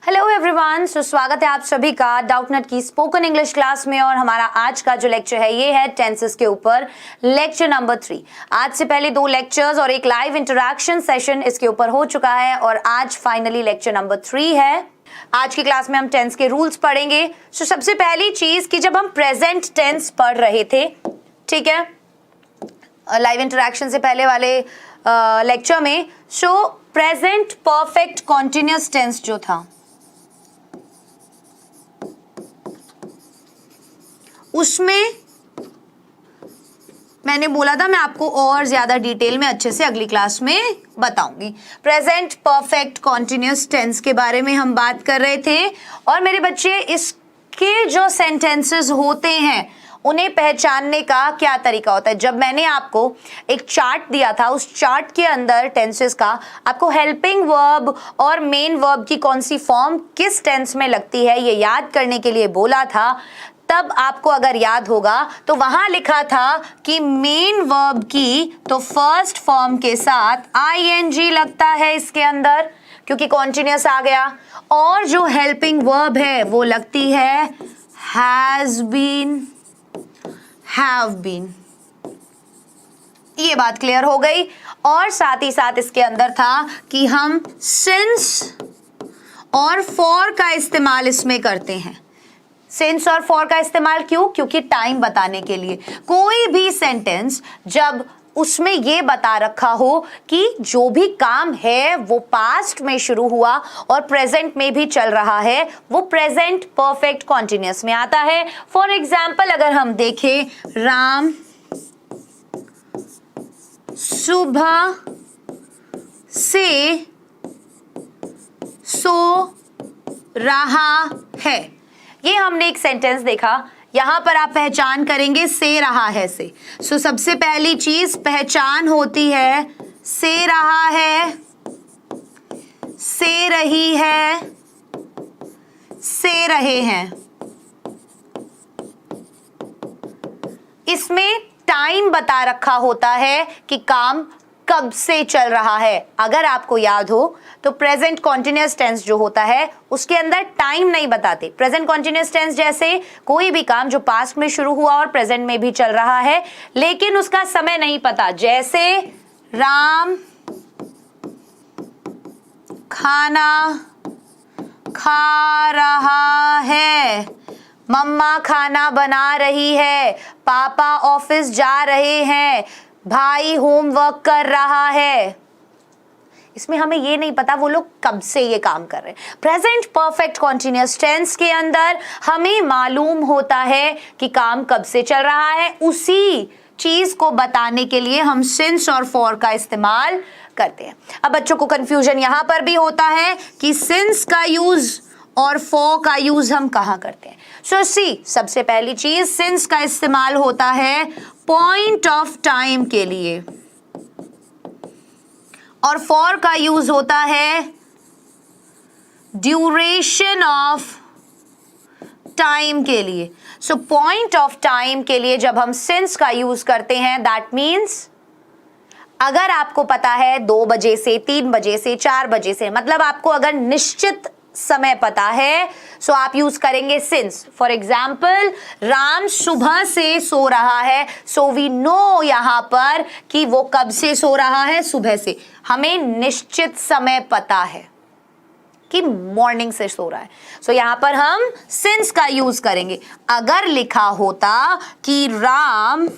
Hello everyone, स्वागत है आप सभी का डाउटनेट की स्पोकन इंग्लिश क्लास में। और हमारा आज का जो लेक्चर है ये है टेंसेस के ऊपर, लेक्चर नंबर 3। आज से पहले 2 लेक्चर्स और एक लाइव इंटरेक्शन सेशन इसके ऊपर हो चुका है और आज फाइनली लेक्चर नंबर 3 है। आज की क्लास में हम टेंस के रूल्स पढ़ेंगे। सबसे पहली चीज कि जब हम प्रेजेंट टेंस पढ़ रहे थे, ठीक है, लाइव इंटरेक्शन से पहले वाले लेक्चर में, प्रेजेंट परफेक्ट कॉन्टिन्यूअस टेंस जो था उसमें मैंने बोला था मैं आपको और ज्यादा डिटेल में अच्छे से अगली क्लास में बताऊंगी। प्रेजेंट परफेक्ट कॉन्टिन्यूअस टेंस के बारे में हम बात कर रहे थे। और मेरे बच्चे, इसके जो सेंटेंसेस होते हैं उन्हें पहचानने का क्या तरीका होता है। जब मैंने आपको एक चार्ट दिया था, उस चार्ट के अंदर टेंसेस का आपको हेल्पिंग वर्ब और मेन वर्ब की कौन सी फॉर्म किस टेंस में लगती है ये याद करने के लिए बोला था। तब आपको अगर याद होगा तो वहां लिखा था कि मेन वर्ब की तो फर्स्ट फॉर्म के साथ आईएनजी लगता है इसके अंदर, क्योंकि कॉन्टिन्यूअस आ गया। और जो हेल्पिंग वर्ब है वो लगती है हैज बीन, हैव बीन। ये बात क्लियर हो गई। और साथ ही साथ इसके अंदर था कि हम सिंस और फॉर का इस्तेमाल इसमें करते हैं। सिंस और फॉर का इस्तेमाल क्यों? क्योंकि टाइम बताने के लिए। कोई भी सेंटेंस जब उसमें ये बता रखा हो कि जो भी काम है वो पास्ट में शुरू हुआ और प्रेजेंट में भी चल रहा है, वो प्रेजेंट परफेक्ट कॉन्टिन्यूअस में आता है। फॉर एग्जाम्पल अगर हम देखें, राम सुबह से सो रहा है, ये हमने एक सेंटेंस देखा। यहां पर आप पहचान करेंगे से रहा है से। सबसे पहली चीज पहचान होती है, से रहा है, से रही है, से रहे हैं। इसमें टाइम बता रखा होता है कि काम कब से चल रहा है। अगर आपको याद हो तो प्रेजेंट कॉन्टिन्यूअस टेंस जो होता है उसके अंदर टाइम नहीं बताते। प्रेजेंट कॉन्टिन्यूअस टेंस जैसे कोई भी काम जो पास्ट में शुरू हुआ और प्रेजेंट में भी चल रहा है लेकिन उसका समय नहीं पता। जैसे राम खाना खा रहा है, मम्मा खाना बना रही है, पापा ऑफिस जा रहे हैं, भाई होमवर्क कर रहा है। इसमें हमें ये नहीं पता वो लोग कब से ये काम कर रहे हैं। प्रेजेंट परफेक्ट कॉन्टिन्यूअस टेंस के अंदर हमें मालूम होता है कि काम कब से चल रहा है। उसी चीज को बताने के लिए हम सिंस और फॉर का इस्तेमाल करते हैं। अब बच्चों को कंफ्यूजन यहां पर भी होता है कि सिंस का यूज और फॉर का यूज हम कहां करते हैं। सबसे पहली चीज, सिंस का इस्तेमाल होता है पॉइंट ऑफ टाइम के लिए और फॉर का यूज होता है ड्यूरेशन ऑफ टाइम के लिए। पॉइंट ऑफ टाइम के लिए जब हम सिंस का यूज करते हैं, दैट मीन्स अगर आपको पता है 2 बजे से 3 बजे से 4 बजे से, मतलब आपको अगर निश्चित समय पता है, आप यूज करेंगे सिंस। फॉर एग्जाम्पल, राम सुबह से सो रहा है, वी नो यहां पर कि वो कब से सो रहा है, सुबह से। हमें निश्चित समय पता है कि मॉर्निंग से सो रहा है, यहां पर हम सिंस का यूज करेंगे। अगर लिखा होता कि राम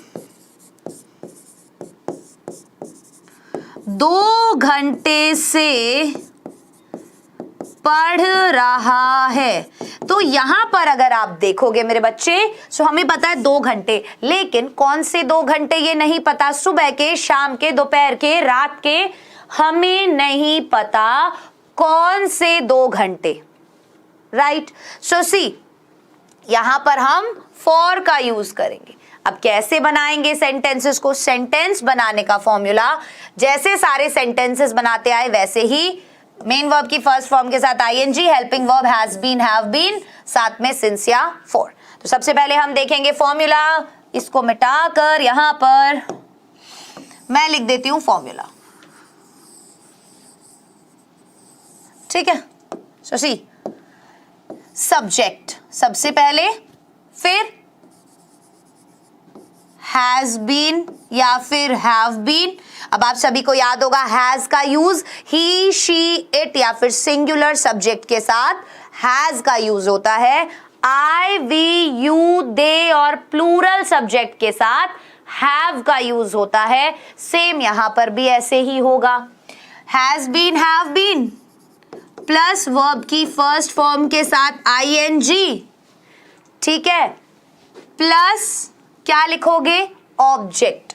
2 घंटे से पढ़ रहा है, तो यहां पर अगर आप देखोगे मेरे बच्चे, हमें पता है 2 घंटे, लेकिन कौन से 2 घंटे ये नहीं पता। सुबह के, शाम के, दोपहर के, रात के, हमें नहीं पता कौन से 2 घंटे। राइट। यहां पर हम फॉर का यूज करेंगे। अब कैसे बनाएंगे सेंटेंसेस को? सेंटेंस बनाने का फॉर्मूला जैसे सारे सेंटेंसेस बनाते आए वैसे ही, मेन वर्ब की फर्स्ट फॉर्म के साथ ING, helping verb has been, have been, साथ में सिंस या फॉर। तो सबसे पहले हम देखेंगे फॉर्मूला। इसको मिटाकर यहां पर मैं लिख देती हूं फॉर्मूला, ठीक है। सब्जेक्ट सबसे पहले, फिर हैज बीन या फिर हैव बीन। अब आप सभी को याद होगा हैज का यूज ही, शी, इट या फिर सिंगुलर सब्जेक्ट के साथ हैज का यूज होता है। आई, वी, यू, दे और प्लूरल सब्जेक्ट के साथ हैव का यूज होता है। सेम यहां पर भी ऐसे ही होगा। Has been, have been plus verb की फर्स्ट फॉर्म के साथ आईएनजी, ठीक है, प्लस क्या लिखोगे, ऑब्जेक्ट।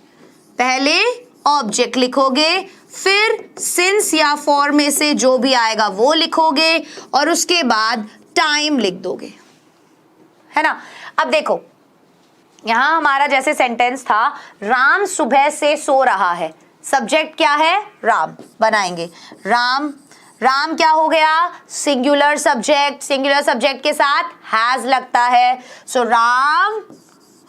पहले ऑब्जेक्ट लिखोगे, फिर सिंस या फॉर में से जो भी आएगा वो लिखोगे और उसके बाद टाइम लिख दोगे, है ना। अब देखो यहां हमारा जैसे सेंटेंस था, राम सुबह से सो रहा है, सब्जेक्ट क्या है, राम। बनाएंगे राम, राम क्या हो गया, सिंगुलर सब्जेक्ट, सिंगुलर सब्जेक्ट के साथ हैज लगता है। सो राम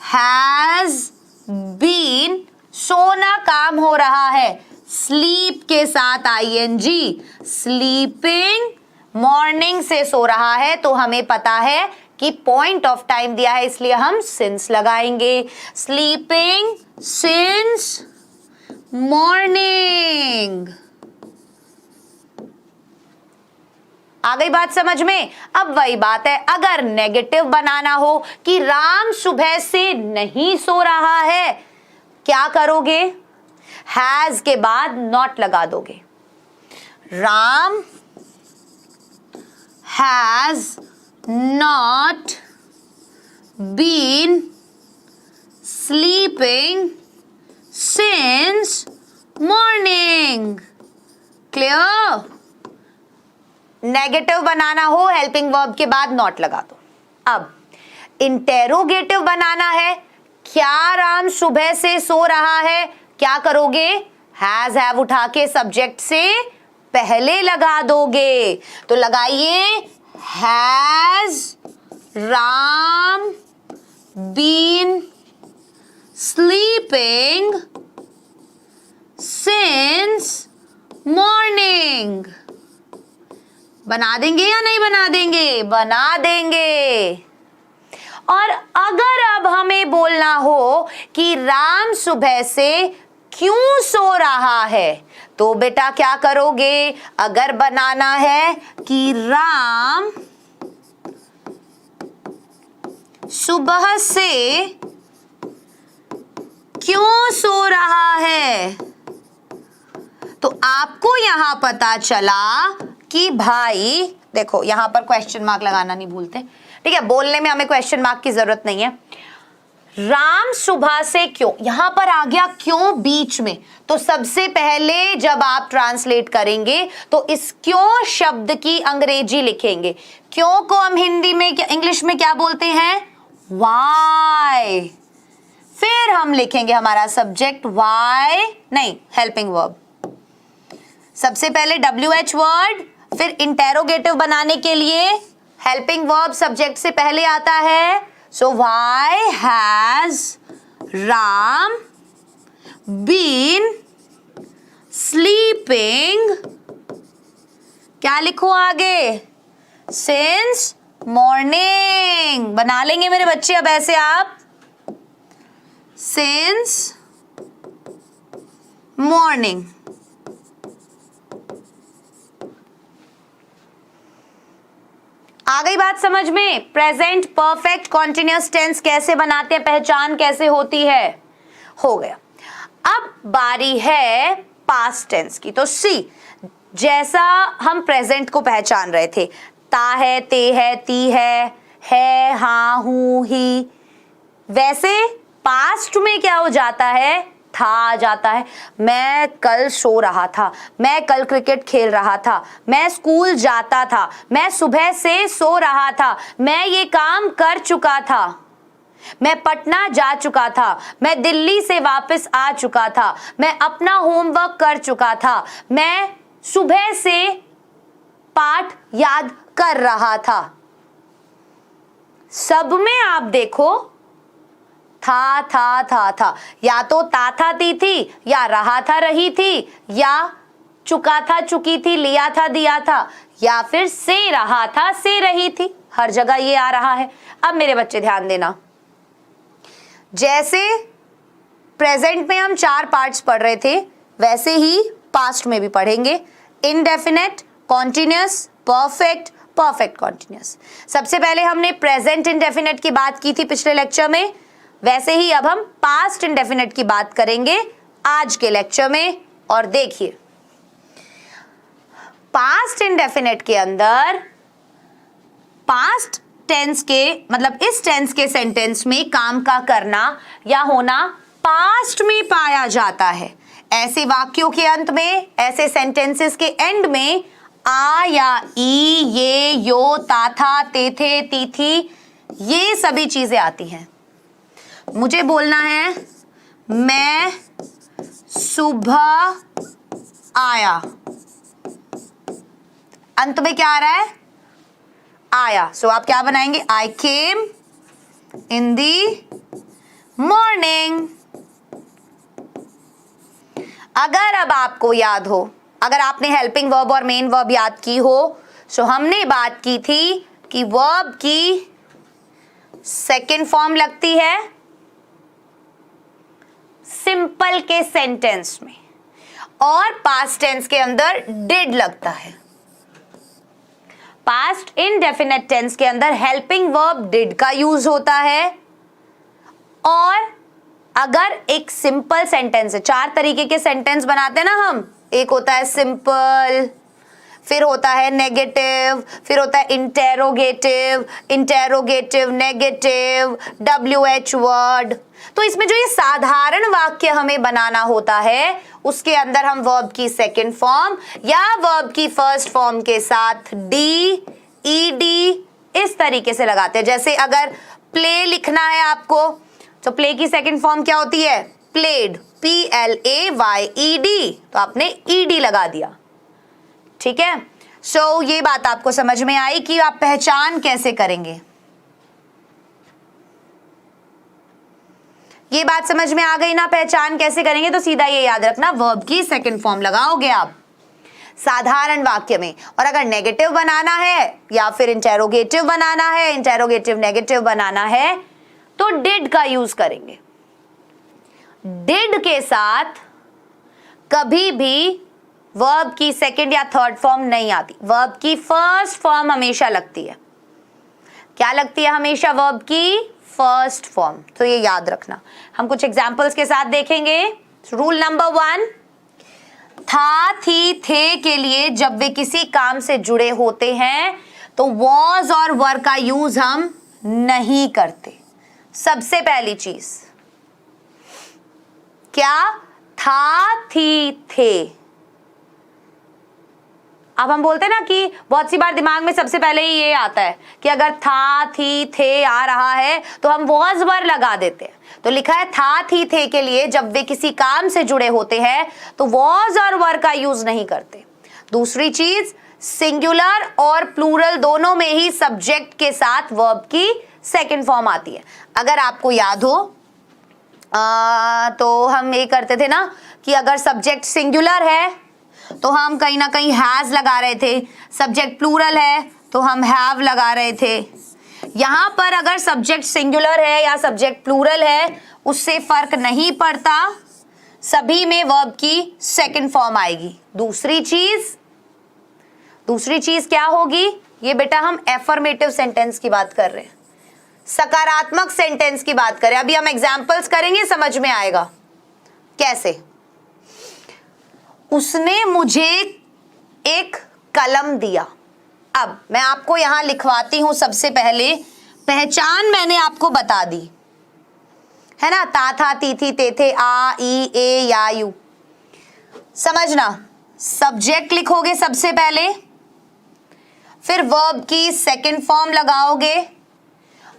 हैज बीन, सोना काम हो रहा है, स्लीप के साथ आईएनजी, स्लीपिंग, मॉर्निंग से सो रहा है तो हमें पता है कि पॉइंट ऑफ टाइम दिया है इसलिए हम सिंस लगाएंगे। Sleeping since morning. आ गई बात समझ में। अब वही बात है, अगर नेगेटिव बनाना हो कि राम सुबह से नहीं सो रहा है, क्या करोगे, हैज के बाद नॉट लगा दोगे। Ram has not been sleeping since morning. Clear. Negative बनाना हो हेल्पिंग वर्ब के बाद नॉट लगा दो। अब इंटेरोगेटिव बनाना है, क्या राम सुबह से सो रहा है, क्या करोगे, हैज हैव उठा के सब्जेक्ट से पहले लगा दोगे। तो लगाइए, has Ram been sleeping since morning. बना देंगे या नहीं बना देंगे, बना देंगे। और अगर अब हमें बोलना हो कि राम सुबह से क्यों सो रहा है, तो बेटा क्या करोगे, अगर बनाना है कि राम सुबह से क्यों सो रहा है, तो आपको यहां पता चला कि भाई देखो यहां पर क्वेश्चन मार्क लगाना नहीं भूलते, ठीक है, बोलने में हमें क्वेश्चन मार्क की जरूरत नहीं है। राम सुबह से क्यों, यहां पर आ गया क्यों बीच में, तो सबसे पहले जब आप ट्रांसलेट करेंगे तो इस क्यों शब्द की अंग्रेजी लिखेंगे। क्यों को हम हिंदी में इंग्लिश में क्या बोलते हैं, वाई। फिर हम लिखेंगे हमारा सब्जेक्ट वाई नहीं हेल्पिंग वर्ब, सबसे पहले WH वर्ड, फिर इंटेरोगेटिव बनाने के लिए हेल्पिंग वर्ब सब्जेक्ट से पहले आता है। So why has Ram been sleeping, क्या लिखो आगे, सिंस मॉर्निंग। बना लेंगे मेरे बच्चे अब ऐसे आप, सिंस मॉर्निंग। आ गई बात समझ में। प्रेजेंट परफेक्ट कॉन्टिन्यूअस टेंस कैसे बनाते हैं, पहचान कैसे होती है, हो गया। अब बारी है पास्ट टेंस की। तो सी, जैसा हम प्रेजेंट को पहचान रहे थे, ता है, ते है, ती है, हाँ, हूं, ही, वैसे पास्ट में क्या हो जाता है, था आ जाता है। मैं कल सो रहा था, मैं कल क्रिकेट खेल रहा था, मैं स्कूल जाता था, मैं सुबह से सो रहा था, मैं ये काम कर चुका था, मैं पटना जा चुका था, मैं दिल्ली से वापस आ चुका था, मैं अपना होमवर्क कर चुका था, मैं सुबह से पाठ याद कर रहा था। सब में आप देखो था, या तो ता था ती थी, या रहा था रही थी, या चुका था चुकी थी, लिया था दिया था, या फिर से रहा था से रही थी। हर जगह ये आ रहा है। अब मेरे बच्चे ध्यान देना, जैसे प्रेजेंट में हम 4 पार्ट्स पढ़ रहे थे वैसे ही पास्ट में भी पढ़ेंगे। Indefinite, continuous, perfect, perfect continuous. सबसे पहले हमने प्रेजेंट इंडेफिनेट की बात की थी पिछले लेक्चर में, वैसे ही अब हम पास्ट इंडेफिनेट की बात करेंगे आज के लेक्चर में। और देखिए, पास्ट इंडेफिनेट के अंदर पास्ट टेंस के मतलब इस टेंस के सेंटेंस में काम का करना या होना पास्ट में पाया जाता है। ऐसे वाक्यों के अंत में, ऐसे सेंटेंसेस के एंड में आ या ई, ये, यो, ता था, ते थे, ती थी, ये सभी चीजें आती हैं। मुझे बोलना है मैं सुबह आया, अंत में क्या आ रहा है? आया। सो आप क्या बनाएंगे? आई केम इन दी मॉर्निंग। अगर अब आपको याद हो, अगर आपने हेल्पिंग वर्ब और मेन वर्ब याद की हो, सो हमने बात की थी कि वर्ब की सेकेंड फॉर्म लगती है सिंपल के सेंटेंस में और पास्ट टेंस के अंदर डिड लगता है। पास्ट इंडेफिनिट टेंस के अंदर हेल्पिंग वर्ब डिड का यूज होता है। और अगर एक सिंपल सेंटेंस है, 4 तरीके के सेंटेंस बनाते हैं ना हम, एक होता है सिंपल, फिर होता है नेगेटिव, फिर होता है interrogative, interrogative negative, WH word. तो इसमें जो ये साधारण वाक्य हमें बनाना होता है उसके अंदर हम वर्ब की सेकंड फॉर्म या वर्ब की फर्स्ट फॉर्म के साथ डी, ईडी इस तरीके से लगाते हैं। जैसे अगर प्ले लिखना है आपको, तो प्ले की सेकंड फॉर्म क्या होती है? प्लेड, PLAYED, तो आपने ED लगा दिया। ठीक है, सो ये बात आपको समझ में आई कि आप पहचान कैसे करेंगे। ये बात समझ में आ गई ना, पहचान कैसे करेंगे? तो सीधा ये याद रखना, वर्ब की सेकंड फॉर्म लगाओगे आप साधारण वाक्य में। और अगर नेगेटिव बनाना है या फिर इंटेरोगेटिव बनाना है, इंटेरोगेटिव नेगेटिव बनाना है, तो डिड का यूज करेंगे। डिड के साथ कभी भी वर्ब की सेकंड या थर्ड फॉर्म नहीं आती, वर्ब की फर्स्ट फॉर्म हमेशा लगती है। क्या लगती है? हमेशा वर्ब की फर्स्ट फॉर्म। तो ये याद रखना। हम कुछ एग्जांपल्स के साथ देखेंगे। रूल नंबर 1, था, थी, थे के लिए जब वे किसी काम से जुड़े होते हैं तो वॉज और वर का यूज हम नहीं करते। सबसे पहली चीज क्या? था, थी, थे। अब हम बोलते हैं ना कि बहुत सी बार दिमाग में सबसे पहले ही ये आता है कि अगर था, थी, थे आ रहा है तो हम वॉज वर लगा देते हैं। तो लिखा है था, थी, थे के लिए जब वे किसी काम से जुड़े होते हैं तो वॉज और वर का यूज नहीं करते। दूसरी चीज, सिंगुलर और प्लूरल दोनों में ही सब्जेक्ट के साथ वर्ब की सेकंड फॉर्म आती है। अगर आपको याद हो तो हम ये करते थे ना कि अगर सब्जेक्ट सिंगुलर है तो हम कहीं ना कहीं हैज लगा रहे थे, सब्जेक्ट प्लूरल है तो हम हैव लगा रहे थे। यहां पर अगर सब्जेक्ट सिंगुलर है या सब्जेक्ट प्लूरल है उससे फर्क नहीं पड़ता, सभी में वर्ब की सेकंड फॉर्म आएगी। दूसरी चीज क्या होगी? ये बेटा हम एफर्मेटिव सेंटेंस की बात कर रहे हैं, सकारात्मक सेंटेंस की बात करें। अभी हम एग्जाम्पल्स करेंगे, समझ में आएगा कैसे। उसने मुझे एक कलम दिया। अब मैं आपको यहां लिखवाती हूं। सबसे पहले पहचान मैंने आपको बता दी है ना, ता, था, ती, थी, ते, थे, आ, ई, ए, या, यू। समझना, सब्जेक्ट लिखोगे सबसे पहले, फिर वर्ब की सेकंड फॉर्म लगाओगे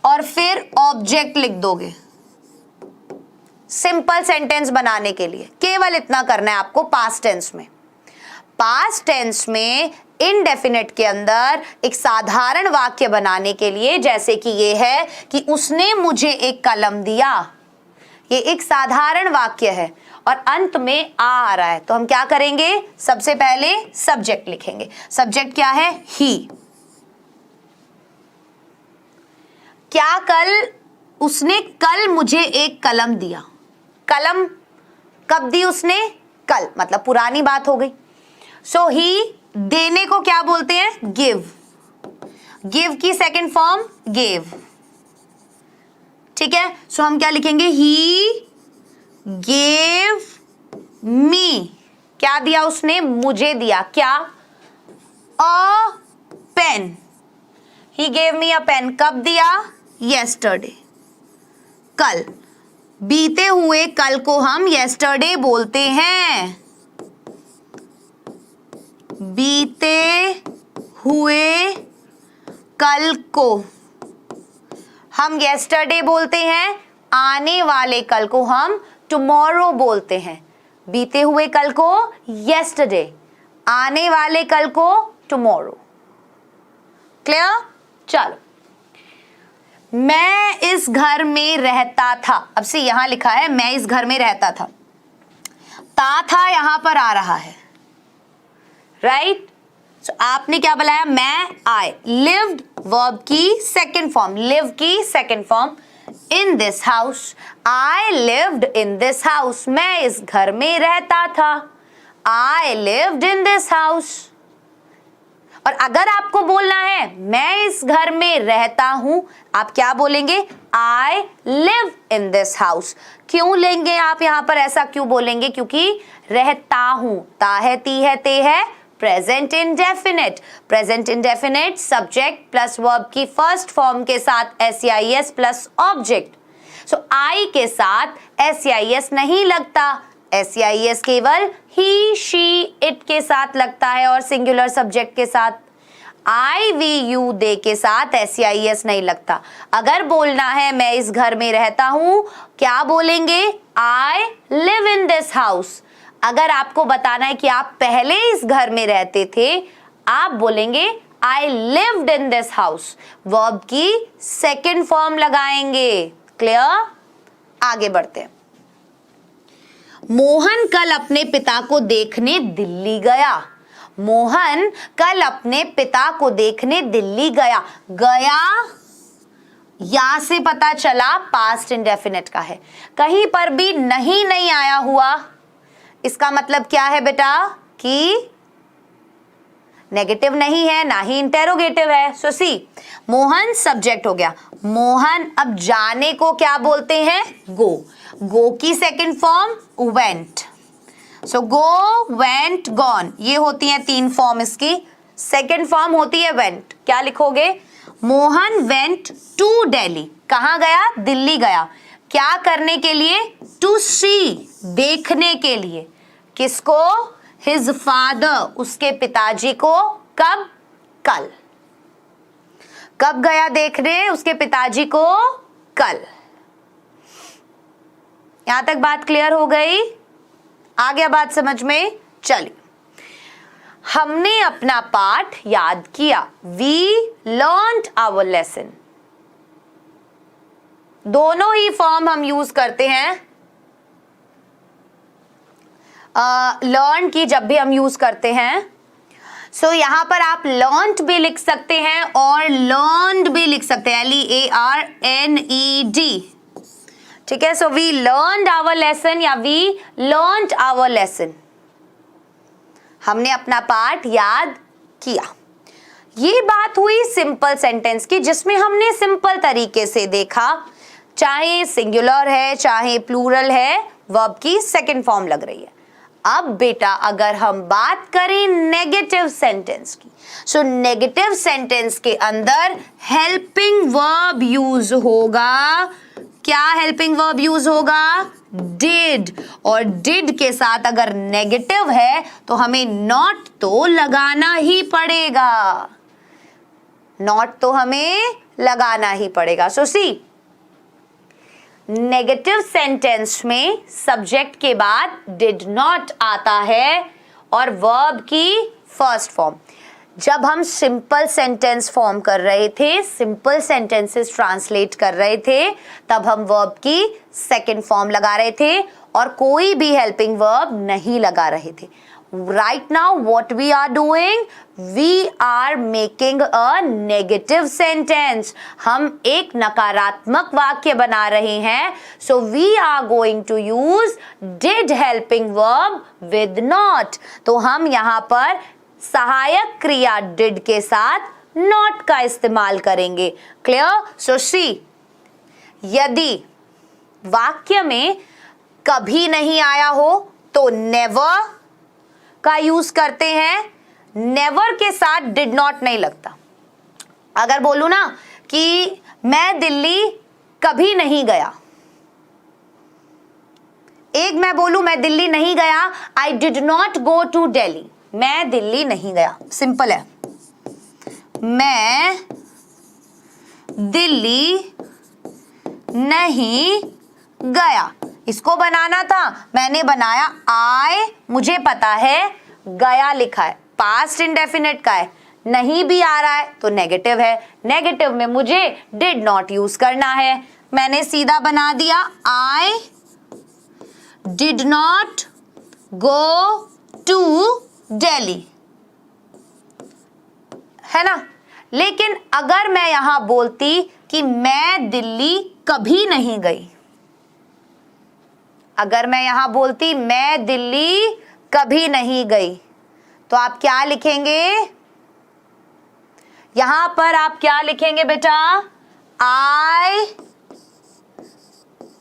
और फिर ऑब्जेक्ट लिख दोगे। सिंपल सेंटेंस बनाने के लिए केवल इतना करना है आपको। पास्ट टेंस में इनडेफिनिट के अंदर एक साधारण वाक्य बनाने के लिए, जैसे कि ये है कि उसने मुझे एक कलम दिया, ये एक साधारण वाक्य है और अंत में आ रहा है, तो हम क्या करेंगे? सबसे पहले सब्जेक्ट लिखेंगे। सब्जेक्ट क्या है? ही। क्या उसने कल मुझे एक कलम दिया। कलम कब दी उसने? कल, मतलब पुरानी बात हो गई। सो ही देने को क्या बोलते हैं? गिव। गिव की सेकंड फॉर्म गेव। ठीक है, सो हम क्या लिखेंगे? He gave me. क्या दिया उसने? मुझे दिया। क्या? A pen. He gave me a pen. कब दिया? येस्टरडे, कल। बीते हुए कल को हम येस्टरडे बोलते हैं। बीते हुए कल को हम येस्टरडे बोलते हैं। आने वाले कल को हम टुमारो बोलते हैं। बीते हुए कल को येस्टरडे, आने वाले कल को टुमारो। क्लियर? चलो, मैं इस घर में रहता था। अब से यहां लिखा है मैं इस घर में रहता था। था यहां पर आ रहा है, राइट? सो आपने क्या बुलाया? मैं, आई। लिव्ड वर्ब की सेकंड फॉर्म, लिव की second form. In this house, I lived in this house. मैं इस घर में रहता था। I lived in this house. और अगर आपको बोलना है मैं इस घर में रहता हूं, आप क्या बोलेंगे? I live in this house. क्यों लेंगे आप यहां पर? ऐसा क्यों बोलेंगे? क्योंकि रहता हूं, ता है, ती है, ते है, present indefinite. Present indefinite subject plus verb की फर्स्ट फॉर्म के साथ एस प्लस ऑब्जेक्ट। सो आई के साथ एस नहीं लगता। एस केवल ही, शी, इट के साथ लगता है और सिंगुलर सब्जेक्ट के साथ। आई, वी, यू, दे के साथ एस नहीं लगता। अगर बोलना है मैं इस घर में रहता हूं, क्या बोलेंगे? I live in this house. अगर आपको बताना है कि आप पहले इस घर में रहते थे, आप बोलेंगे I lived in this house. Verb की सेकंड फॉर्म लगाएंगे। क्लियर? आगे बढ़ते हैं। मोहन कल अपने पिता को देखने दिल्ली गया। मोहन कल अपने पिता को देखने दिल्ली गया। गया या से पता चला पास्ट इंडेफिनिट का है। कहीं पर भी नहीं आया हुआ, इसका मतलब क्या है बेटा? कि नेगेटिव नहीं है, ना ही इंटेरोगेटिव है। सो सी, मोहन सब्जेक्ट हो गया। मोहन, अब जाने को क्या बोलते हैं? गो। गो की सेकंड फॉर्म वेंट। सो गो, वेंट, गॉन, ये होती है तीन फॉर्म इसकी। सेकंड फॉर्म होती है वेंट। क्या लिखोगे? Mohan went to Delhi. कहां गया? दिल्ली गया। क्या करने के लिए? टू सी, देखने के लिए। किसको? हिज फादर, उसके पिताजी को। कब? कल। कब गया देखने उसके पिताजी को? कल। यहां तक बात क्लियर हो गई? आ गया बात समझ में? चलिए, हमने अपना पाठ याद किया। We learned our lesson. दोनों ही फॉर्म हम यूज करते हैं। लर्न की जब भी हम यूज करते हैं, सो यहां पर आप लर्न्ड भी लिख सकते हैं और लर्न्ड भी लिख सकते हैं, LEARNED। ठीक है, so we learned our lesson या वी लर्न्ड आवर लेसन। हमने अपना पाठ याद किया। ये बात हुई सिंपल सेंटेंस की, जिसमें हमने सिंपल तरीके से देखा, चाहे सिंगुलर है चाहे प्लूरल है, वर्ब की सेकंड फॉर्म लग रही है। अब बेटा अगर हम बात करें नेगेटिव सेंटेंस की, सो नेगेटिव सेंटेंस के अंदर हेल्पिंग वर्ब यूज होगा। क्या हेल्पिंग वर्ब यूज होगा? डिड। और डिड के साथ अगर नेगेटिव है तो हमें नॉट तो लगाना ही पड़ेगा। नॉट तो हमें लगाना ही पड़ेगा। सो सी, नेगेटिव सेंटेंस में सब्जेक्ट के बाद डिड नॉट आता है और वर्ब की फर्स्ट फॉर्म। जब हम सिंपल सेंटेंस फॉर्म कर रहे थे, सिंपल सेंटेंसेस ट्रांसलेट कर रहे थे, तब हम वर्ब की सेकंड फॉर्म लगा रहे थे और कोई भी हेल्पिंग वर्ब नहीं लगा रहे थे। right now what we are doing, we are making a negative sentence. हम एक नकारात्मक वाक्य बना रहे हैं. So we are going to use did helping verb with not. तो हम यहाँ पर सहायक क्रिया did के साथ not का इस्तेमाल करेंगे. Clear? So see, यदि वाक्य में कभी नहीं आया हो तो never का यूज करते हैं. नेवर के साथ डिड नॉट नहीं लगता. अगर बोलूं ना कि मैं दिल्ली कभी नहीं गया, एक मैं बोलूं मैं दिल्ली नहीं गया, I did not go to Delhi. मैं दिल्ली नहीं गया, सिंपल है. मैं दिल्ली नहीं गया, इसको बनाना था, मैंने बनाया आई. मुझे पता है गया लिखा है, पास्ट इंडेफिनिट का है, नहीं भी आ रहा है तो नेगेटिव है. नेगेटिव में मुझे डिड नॉट यूज करना है. मैंने सीधा बना दिया I did not go to Delhi, है ना. लेकिन अगर मैं यहां बोलती कि मैं दिल्ली कभी नहीं गई, अगर मैं यहां बोलती मैं दिल्ली कभी नहीं गई, तो आप क्या लिखेंगे? यहां पर आप क्या लिखेंगे बेटा? I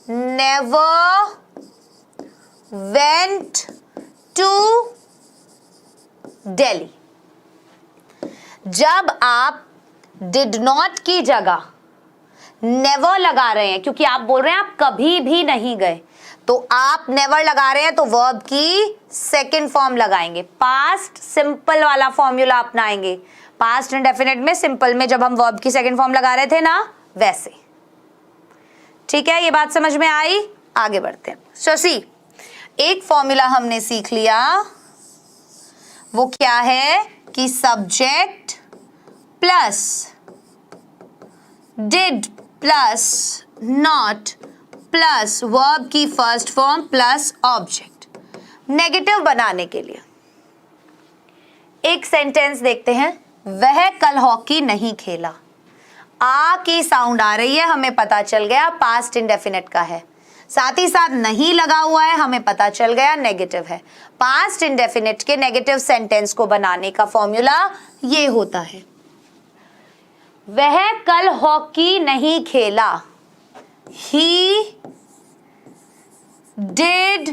never went to Delhi. जब आप डिड नॉट की जगह नेवर लगा रहे हैं, क्योंकि आप बोल रहे हैं आप कभी भी नहीं गए, तो आप नेवर लगा रहे हैं तो वर्ब की सेकंड फॉर्म लगाएंगे. पास्ट सिंपल वाला फॉर्मूला अपनाएंगे. पास्ट इंडेफिनिट में सिंपल में जब हम वर्ब की सेकंड फॉर्म लगा रहे थे ना, वैसे. ठीक है, ये बात समझ में आई? आगे बढ़ते हैं. सो सी, एक फॉर्मूला हमने सीख लिया. वो क्या है कि subject plus did plus not plus verb की first form plus object. Negative बनाने के लिए एक सेंटेंस देखते हैं. वह कल हॉकी नहीं खेला. आ की साउंड आ रही है, हमें पता चल गया पास्ट इंडेफिनिट का है. साथ ही साथ नहीं लगा हुआ है, हमें पता चल गया नेगेटिव है. पास्ट इंडेफिनिट के नेगेटिव सेंटेंस को बनाने का फॉर्मूला ये होता है. वह कल हॉकी नहीं खेला. He did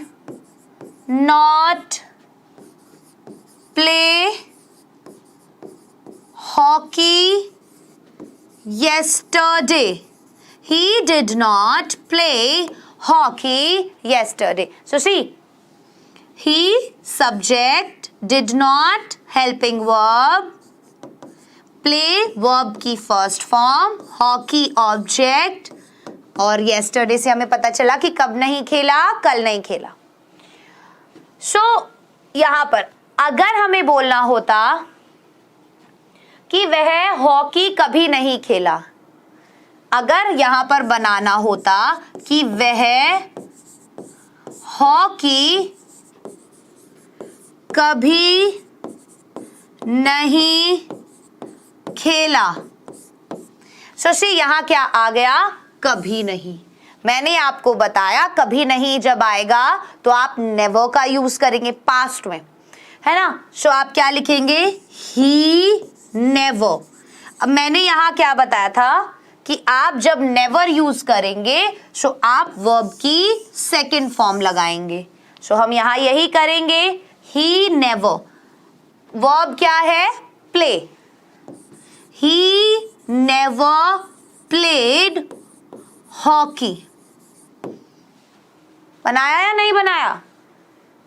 not play hockey yesterday. He did not play hockey yesterday. So see, he subject, did not helping verb, play verb की first form, hockey object, और yesterday से हमें पता चला कि कब नहीं खेला, कल नहीं खेला. सो यहां पर अगर हमें बोलना होता कि वह हॉकी कभी नहीं खेला, अगर यहां पर बनाना होता कि वह हॉकी कभी नहीं खेला. सो सी यहां क्या आ गया? कभी नहीं. मैंने आपको बताया कभी नहीं जब आएगा तो आप नेवर का यूज करेंगे पास्ट में, है ना. सो आप क्या लिखेंगे? He never. अब मैंने यहां क्या बताया था कि आप जब नेवर यूज करेंगे सो आप वर्ब की सेकंड फॉर्म लगाएंगे. सो हम यहां यही करेंगे. He never. वर्ब क्या है? Play. He never played hockey. बनाया या नहीं बनाया?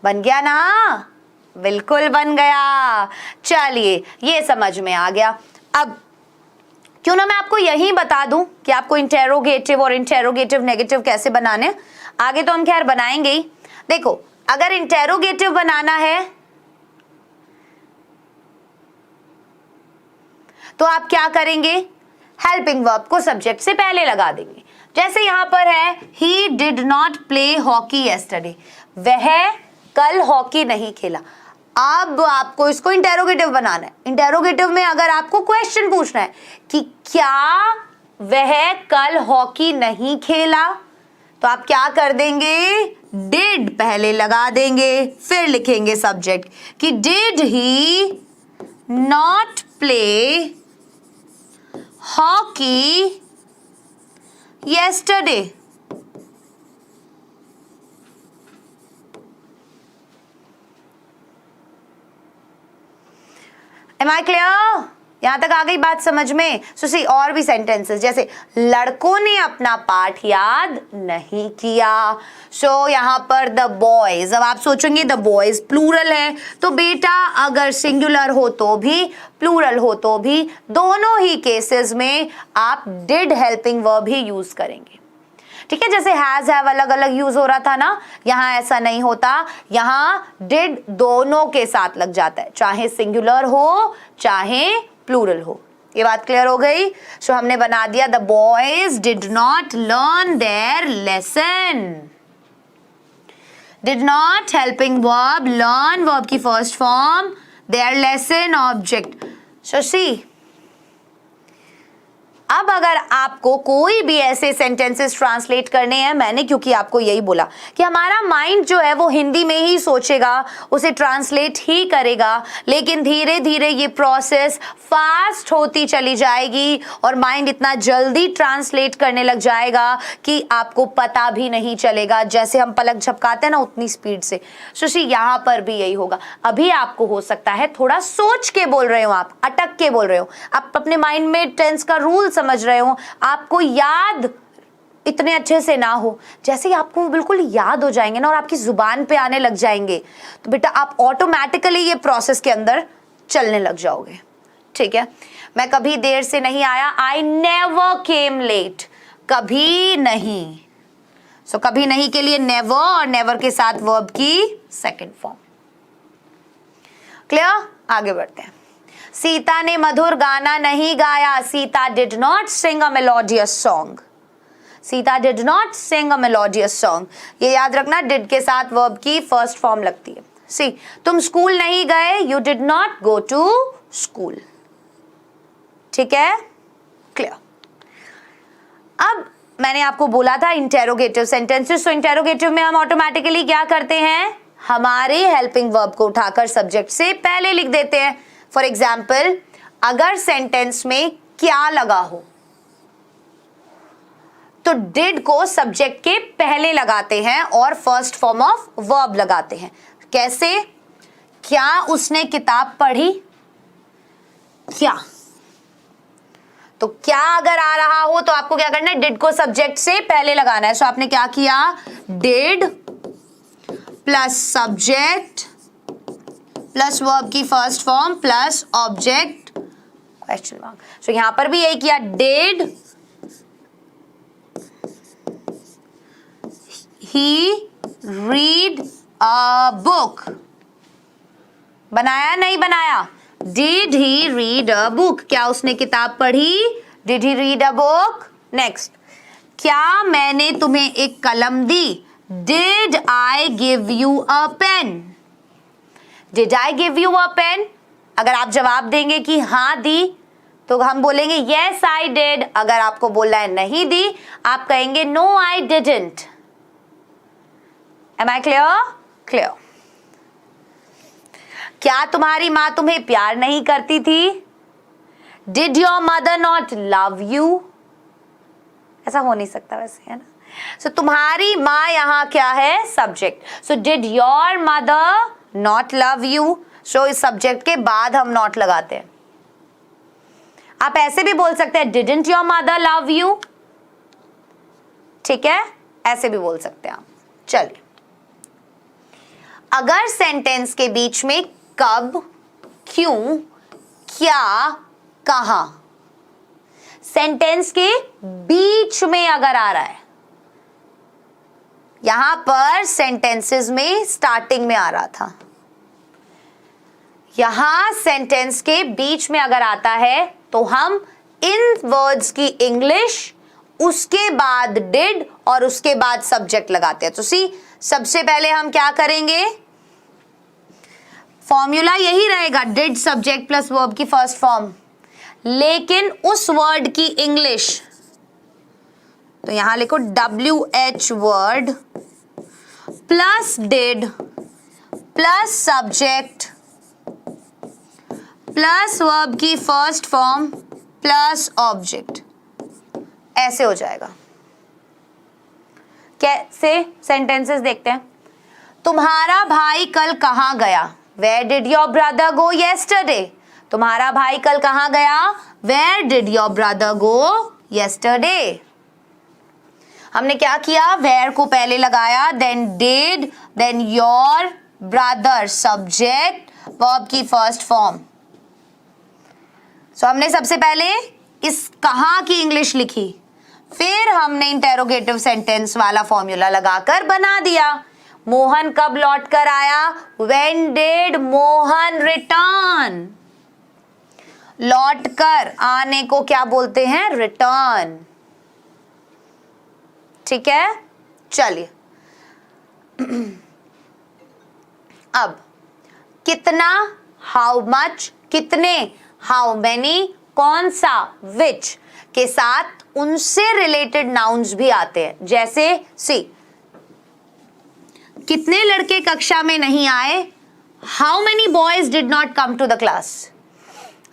बन गया ना? बिल्कुल बन गया. चलिए ये समझ में आ गया. अब क्यों ना मैं आपको यही बता दूं कि आपको इंटेरोगेटिव और इंटेरोगेटिव नेगेटिव कैसे बनाने. आगे तो हम खैर बनाएंगे ही. देखो, अगर इंटेरोगेटिव बनाना है तो आप क्या करेंगे? हेल्पिंग वर्ब को सब्जेक्ट से पहले लगा देंगे. जैसे यहां पर है he did not play hockey yesterday. वह कल हॉकी नहीं खेला. अब आपको इसको इंटेरोगेटिव बनाना है। इंटेरोगेटिव में अगर आपको क्वेश्चन पूछना है कि क्या वह कल हॉकी नहीं खेला, तो आप क्या कर देंगे, डिड पहले लगा देंगे, फिर लिखेंगे सब्जेक्ट कि did he not play hockey yesterday। Am I clear? यहां तक आ गई बात समझ में? सो सी और भी सेंटेंसेस, जैसे लड़कों ने अपना पाठ याद नहीं किया। सो यहां पर द बॉयज, अब आप सोचेंगे द बॉयज प्लूरल है, तो बेटा अगर सिंगुलर हो तो भी, प्लूरल हो तो भी, दोनों ही केसेस में आप did helping verb he use करेंगे। ठीक है, जैसे हैज हैव अलग अलग यूज हो रहा था ना, यहां ऐसा नहीं होता, यहां डिड दोनों के साथ लग जाता है, चाहे सिंगुलर हो चाहे प्लूरल हो। ये बात क्लियर हो गई? सो हमने बना दिया the boys did not learn their lesson. Did not helping verb, learn verb की first form, their lesson object. So see अब अगर आपको कोई भी ऐसे सेंटेंसेस ट्रांसलेट करने हैं, मैंने क्योंकि आपको यही बोला कि हमारा माइंड जो है वो हिंदी में ही सोचेगा, उसे ट्रांसलेट ही करेगा, लेकिन धीरे धीरे ये प्रोसेस फास्ट होती चली जाएगी और माइंड इतना जल्दी ट्रांसलेट करने लग जाएगा कि आपको पता भी नहीं चलेगा, जैसे हम पलक झपकाते हैं ना उतनी स्पीड से। सुशी यहाँ पर भी यही होगा। अभी आपको हो सकता है थोड़ा सोच के बोल रहे हो, आप अटक के बोल रहे हो, आप अपने माइंड में टेंस का रूल समझ रहे हो, आपको याद इतने अच्छे से ना हो, जैसे ही आपको बिल्कुल याद हो जाएंगे ना और आपकी जुबान पे आने लग जाएंगे, तो बेटा आप ऑटोमेटिकली ये प्रोसेस के अंदर चलने लग जाओगे। ठीक है, मैं कभी देर से नहीं आया, आई नेवर केम लेट, कभी नहीं। सो कभी नहीं के लिए नेवर, और नेवर के साथ वर्ब की सेकंड फॉर्म। क्लियर? आगे बढ़ते हैं। सीता ने मधुर गाना नहीं गाया, Sita did not sing a melodious song. Sita did not sing a melodious song, ये याद रखना, डिड के साथ वर्ब की फर्स्ट फॉर्म लगती है। सी, तुम स्कूल नहीं गए, you did not go to school. ठीक है, क्लियर? अब मैंने आपको बोला था इंटेरोगेटिव सेंटेंसेस, तो इंटेरोगेटिव में हम ऑटोमेटिकली क्या करते हैं, हमारे हेल्पिंग वर्ब को उठाकर सब्जेक्ट से पहले लिख देते हैं। फॉर एग्जाम्पल, अगर सेंटेंस में क्या लगा हो तो डिड को सब्जेक्ट के पहले लगाते हैं और फर्स्ट फॉर्म ऑफ वर्ब लगाते हैं। कैसे? क्या उसने किताब पढ़ी? क्या, तो क्या अगर आ रहा हो तो आपको क्या करना है, डिड को सब्जेक्ट से पहले लगाना है। सो आपने क्या किया, did plus subject plus verb की first form plus object question mark. So यहां पर भी यही किया, did he read a book. बनाया नहीं बनाया? Did he read a book, क्या उसने किताब पढ़ी? Did he read a book. Next, क्या मैंने तुम्हें एक कलम दी? Did I give you a pen? Did I give you a pen? अगर आप जवाब देंगे कि हाँ दी तो हम बोलेंगे यस आई डिड। अगर आपको बोलना है नहीं दी, आप कहेंगे no I didn't. Am I clear? Clear. क्या तुम्हारी माँ तुम्हें प्यार नहीं करती थी? Did your mother not love you? ऐसा हो नहीं सकता वैसे, है ना? सो तुम्हारी माँ यहाँ क्या है, subject. So did your mother not love you, so इस सब्जेक्ट के बाद हम नॉट लगाते हैं। आप ऐसे भी बोल सकते हैं didn't your mother love you. ठीक है, ऐसे भी बोल सकते हैं आप। चलिए, अगर सेंटेंस के बीच में कब, क्यों, क्या, कहां, सेंटेंस के बीच में अगर आ रहा है, यहां पर सेंटेंसेस में स्टार्टिंग में आ रहा था, यहां सेंटेंस के बीच में अगर आता है तो हम इन वर्ड्स की इंग्लिश उसके बाद डिड और उसके बाद सब्जेक्ट लगाते हैं। तो सी, सबसे पहले हम क्या करेंगे, फॉर्मूला यही रहेगा, डिड सब्जेक्ट प्लस वर्ब की फर्स्ट फॉर्म, लेकिन उस वर्ड की इंग्लिश, तो यहां लिखो WH word plus did plus subject plus verb की फर्स्ट फॉर्म प्लस ऑब्जेक्ट, ऐसे हो जाएगा। कैसे सेंटेंसेस देखते हैं। तुम्हारा भाई कल कहां गया, where did your brother go yesterday. तुम्हारा भाई कल कहां गया, where did your brother go yesterday. हमने क्या किया, वेयर को पहले लगाया, then did, then your brother subject, verb की फर्स्ट फॉर्म। सो हमने सबसे पहले इस कहां की इंग्लिश लिखी, फिर हमने इंटेरोगेटिव सेंटेंस वाला फॉर्मूला लगाकर बना दिया। मोहन कब लौट कर आया, व्हेन डिड मोहन रिटर्न। लौट कर आने को क्या बोलते हैं, रिटर्न। ठीक है, चलिए अब कितना, हाउ मच, कितने, हाउ मेनी, कौन सा, विच के साथ उनसे रिलेटेड नाउन्स भी आते हैं। जैसे सी, कितने लड़के कक्षा में नहीं आए, how many boys did not come to the class.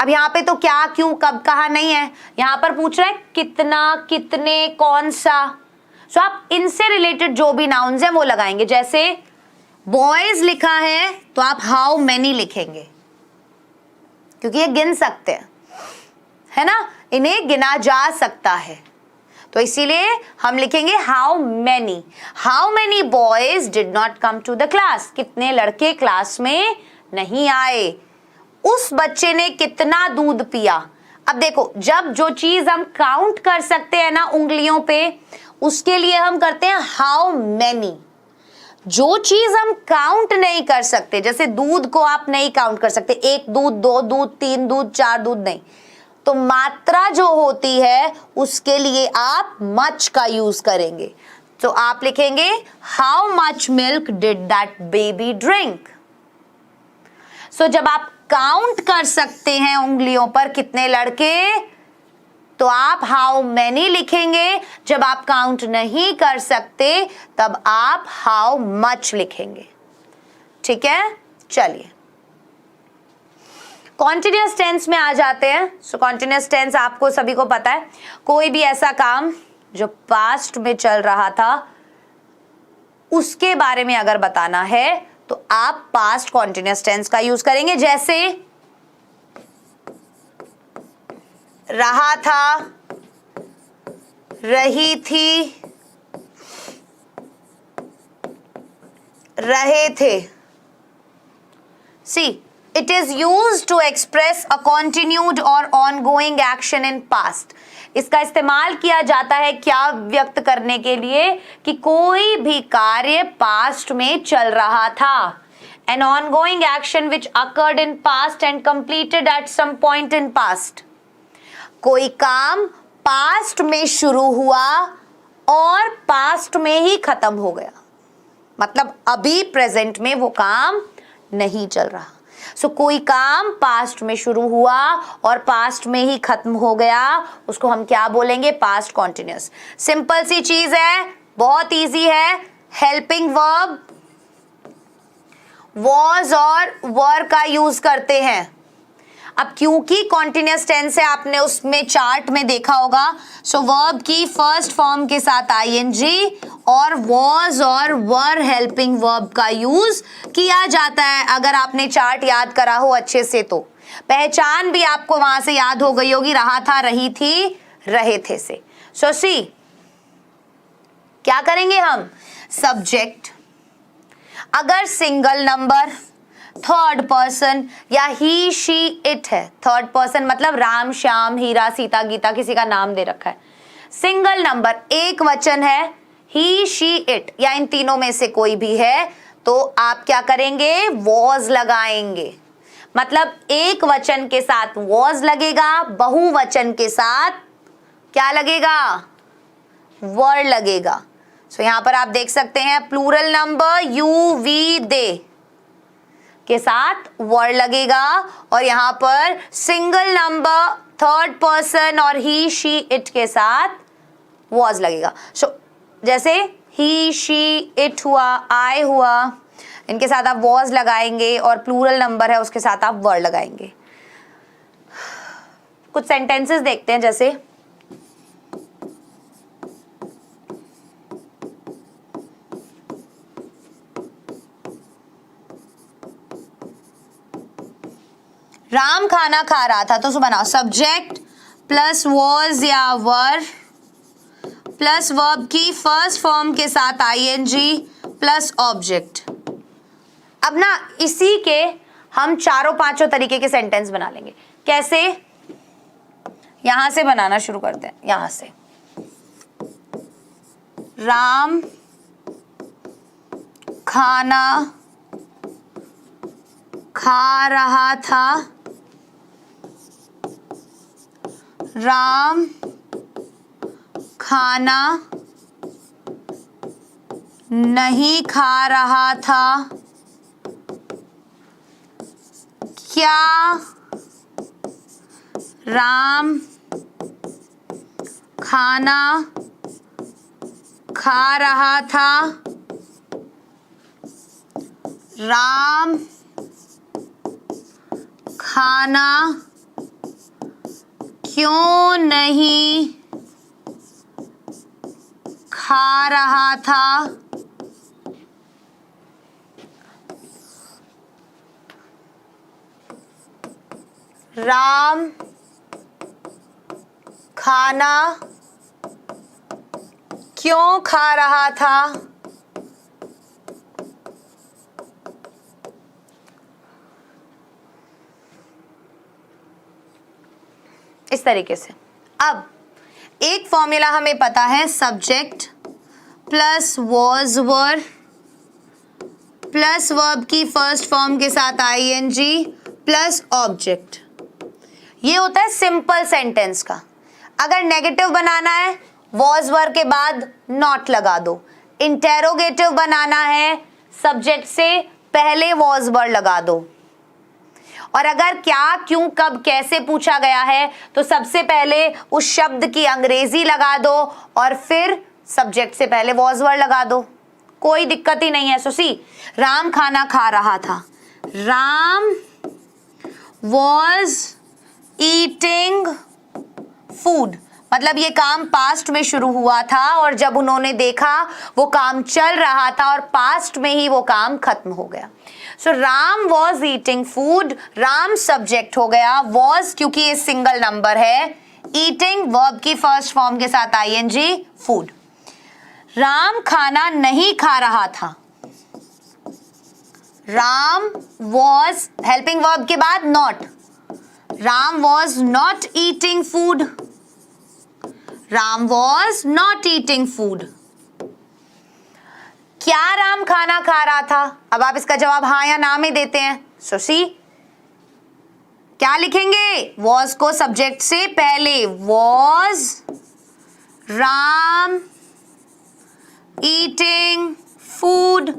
अब यहां पे तो क्या, क्यों, कब, कहा नहीं है, यहां पर पूछ रहा है कितना, कितने, कौन सा। सो आप इनसे रिलेटेड जो भी नाउन्स हैं वो लगाएंगे। जैसे बॉयज लिखा है तो आप हाउ मेनी लिखेंगे, क्योंकि ये गिन सकते हैं, है ना, इन्हें गिना जा सकता है, तो इसीलिए हम लिखेंगे how many. How many boys did not come to the class, कितने लड़के क्लास में नहीं आए। उस बच्चे ने कितना दूध पिया। अब देखो, जब जो चीज हम काउंट कर सकते हैं ना उंगलियों पे, उसके लिए हम करते हैं हाउ मेनी। जो चीज हम काउंट नहीं कर सकते, जैसे दूध को आप नहीं काउंट कर सकते, 1 दूध, 2 दूध, 3 दूध, 4 दूध, नहीं, तो मात्रा जो होती है उसके लिए आप मच का यूज करेंगे। तो आप लिखेंगे how much milk did that baby drink. So जब आप काउंट कर सकते हैं उंगलियों पर कितने लड़के, तो आप हाउ मेनी लिखेंगे। जब आप काउंट नहीं कर सकते तब आप हाउ मच लिखेंगे। ठीक है, चलिए कॉन्टिन्यूअस टेंस में आ जाते हैं। सो कॉन्टिन्यूअस टेंस आपको सभी को पता है, कोई भी ऐसा काम जो पास्ट में चल रहा था उसके बारे में अगर बताना है तो आप पास्ट कॉन्टिन्यूअस टेंस का यूज करेंगे। जैसे रहा था, रही थी, रहे थे। सी, it is used to express a continued or ongoing action in past. इसका इस्तेमाल किया जाता है क्या व्यक्त करने के लिए कि कोई भी कार्य पास्ट में चल रहा था। An ongoing action which occurred in past and completed at some point in past. कोई काम पास्ट में शुरू हुआ और पास्ट में ही खत्म हो गया, मतलब अभी प्रेजेंट में वो काम नहीं चल रहा। सो कोई काम पास्ट में शुरू हुआ और पास्ट में ही खत्म हो गया, उसको हम क्या बोलेंगे, पास्ट कॉन्टिन्यूअस। सिंपल सी चीज है, बहुत इजी है। हेल्पिंग वर्ब वॉज और वर का यूज करते हैं। अब क्योंकि कॉन्टिन्यूअस टेंस है, आपने उसमें चार्ट में देखा होगा, सो वर्ब की फर्स्ट फॉर्म के साथ आईएनजी और वॉज और वर हेल्पिंग वर्ब का यूज किया जाता है। अगर आपने चार्ट याद करा हो अच्छे से तो पहचान भी आपको वहां से याद हो गई होगी, रहा था, रही थी, रहे थे से। सो सी, क्या करेंगे हम, सब्जेक्ट अगर सिंगल नंबर, थर्ड पर्सन या ही शी इट है। थर्ड पर्सन मतलब राम, श्याम, हीरा, सीता, गीता, किसी का नाम दे रखा है। सिंगल नंबर, एक वचन है, ही शी इट या इन तीनों में से कोई भी है, तो आप क्या करेंगे, वॉज लगाएंगे। मतलब एक वचन के साथ वॉज लगेगा, बहुवचन के साथ क्या लगेगा, वर लगेगा। सो यहां पर आप देख सकते हैं प्लूरल नंबर यू वी दे, के साथ वर्ड लगेगा और यहाँ पर सिंगल नंबर थर्ड पर्सन और ही शी इट के साथ वॉज लगेगा। जैसे ही शी इट हुआ, आई हुआ, इनके साथ आप वॉज लगाएंगे और प्लूरल नंबर है उसके साथ आप वर्ड लगाएंगे। कुछ सेंटेंसेस देखते हैं, जैसे राम खाना खा रहा था, तो बनाओ सब्जेक्ट प्लस वॉज या वर प्लस वर्ब की फर्स्ट फॉर्म के साथ आईएनजी प्लस ऑब्जेक्ट। अब ना इसी के हम चारों पांचों तरीके के सेंटेंस बना लेंगे। कैसे? यहां से बनाना शुरू करते हैं। यहां से राम खाना खा रहा था, राम खाना नहीं खा रहा था, क्या राम खाना खा रहा था, राम खाना क्यों नहीं खा रहा था, राम खाना क्यों खा रहा था। इस तरीके से। अब एक फॉर्मूला हमें पता है, subject plus was were plus verb की फर्स्ट फॉर्म के साथ आईएनजी प्लस ऑब्जेक्ट। ये होता है सिंपल सेंटेंस का। अगर नेगेटिव बनाना है वॉज वर के बाद नॉट लगा दो, इंटेरोगेटिव बनाना है सब्जेक्ट से पहले वॉज वर लगा दो, और अगर क्या क्यों कब कैसे पूछा गया है तो सबसे पहले उस शब्द की अंग्रेजी लगा दो और फिर सब्जेक्ट से पहले वॉज वर्ड लगा दो, कोई दिक्कत ही नहीं है। सुसी, राम खाना खा रहा था, राम वॉज ईटिंग फूड, मतलब ये काम पास्ट में शुरू हुआ था और जब उन्होंने देखा वो काम चल रहा था और पास्ट में ही वो काम खत्म हो गया। So Ram was eating food, Ram subject हो गया, वॉज क्योंकि ये सिंगल नंबर है, ईटिंग वर्ब की फर्स्ट फॉर्म के साथ आईएनजी फूड। राम खाना नहीं खा रहा था, राम वॉज हेल्पिंग वर्ब के बाद not, Ram was not eating food, Ram was not eating food. क्या राम खाना खा रहा था? अब आप इसका जवाब हाँ या ना में देते हैं। सो सी, क्या लिखेंगे? वॉज को सब्जेक्ट से पहले, वॉज राम ईटिंग फूड।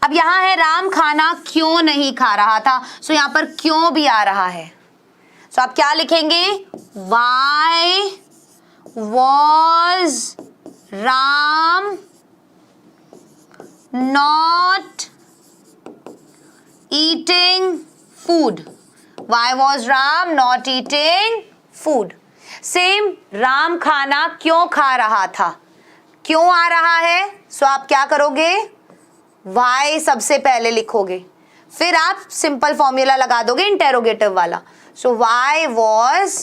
अब यहां है राम खाना क्यों नहीं खा रहा था, सो यहां पर क्यों भी आ रहा है। सो आप क्या लिखेंगे? Why was Ram not eating food? Why was Ram not eating food? Same, Ram खाना क्यों खा रहा था, क्यों आ रहा है, सो आप क्या करोगे? Why सबसे पहले लिखोगे, फिर आप सिंपल फॉर्मूला लगा दोगे इंटेरोगेटिव वाला। सो why was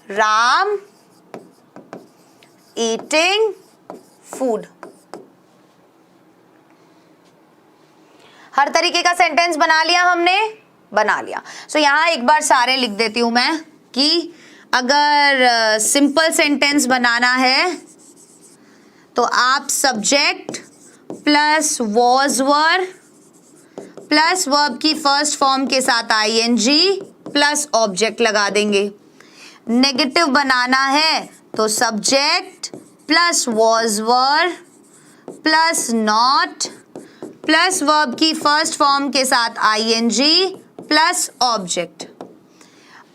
Ram eating food? हर तरीके का सेंटेंस बना लिया हमने, बना लिया। सो यहाँ एक बार सारे लिख देती हूं मैं कि अगर सिंपल सेंटेंस बनाना है तो आप subject plus was were plus verb की फर्स्ट फॉर्म के साथ आईएनजी प्लस ऑब्जेक्ट लगा देंगे। नेगेटिव बनाना है तो subject plus was were plus not plus verb की फर्स्ट फॉर्म के साथ आईएनजी प्लस ऑब्जेक्ट।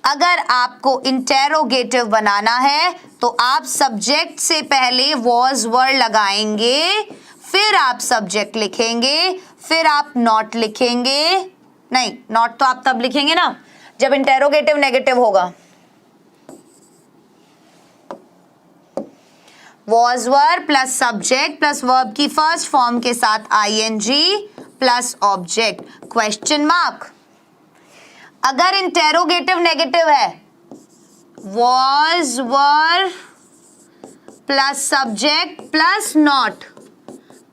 अगर आपको इंटेरोगेटिव बनाना है तो आप सब्जेक्ट से पहले वॉज वर लगाएंगे, फिर आप सब्जेक्ट लिखेंगे, फिर आप नॉट लिखेंगे। नहीं, नॉट तो आप तब लिखेंगे ना जब इंटेरोगेटिव नेगेटिव होगा। Was were plus subject plus verb की फर्स्ट फॉर्म के साथ ING plus object question mark. अगर इंटेरोगेटिव नेगेटिव है, was were plus subject plus not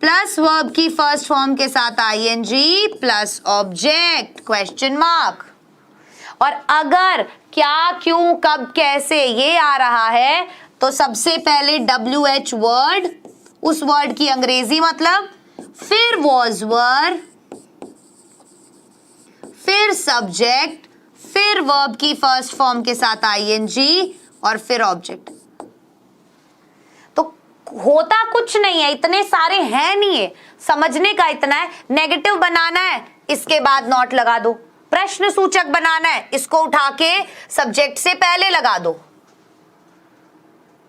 plus verb की फर्स्ट फॉर्म के साथ ING plus object question mark. और अगर क्या, क्यों, कब, कैसे ये आ रहा है तो सबसे पहले WH वर्ड, उस वर्ड की अंग्रेजी मतलब, फिर वॉज वर, फिर सब्जेक्ट, फिर वर्ब की फर्स्ट फॉर्म के साथ आईएनजी और फिर ऑब्जेक्ट। तो होता कुछ नहीं है, इतने सारे हैं नहीं है, समझने का इतना है। नेगेटिव बनाना है, इसके बाद नॉट लगा दो। प्रश्न सूचक बनाना है, इसको उठा के सब्जेक्ट से पहले लगा दो,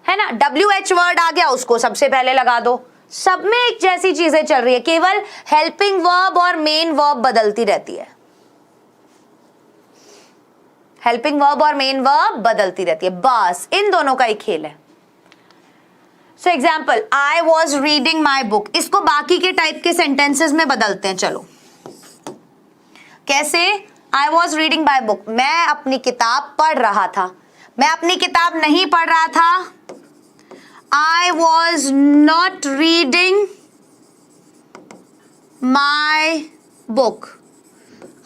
है ना। WH वर्ड आ गया, उसको सबसे पहले लगा दो। सब में एक जैसी चीजें चल रही है, केवल हेल्पिंग वर्ब और मेन वर्ब बदलती रहती है। हेल्पिंग वर्ब और मेन वर्ब बदलती रहती है, बस इन दोनों का ही खेल है। So example, I was reading my book, इसको बाकी के टाइप के सेंटेंसेस में बदलते हैं। चलो कैसे? I was reading my book, मैं अपनी किताब पढ़ रहा था। मैं अपनी किताब नहीं पढ़ रहा था। I was not reading my book.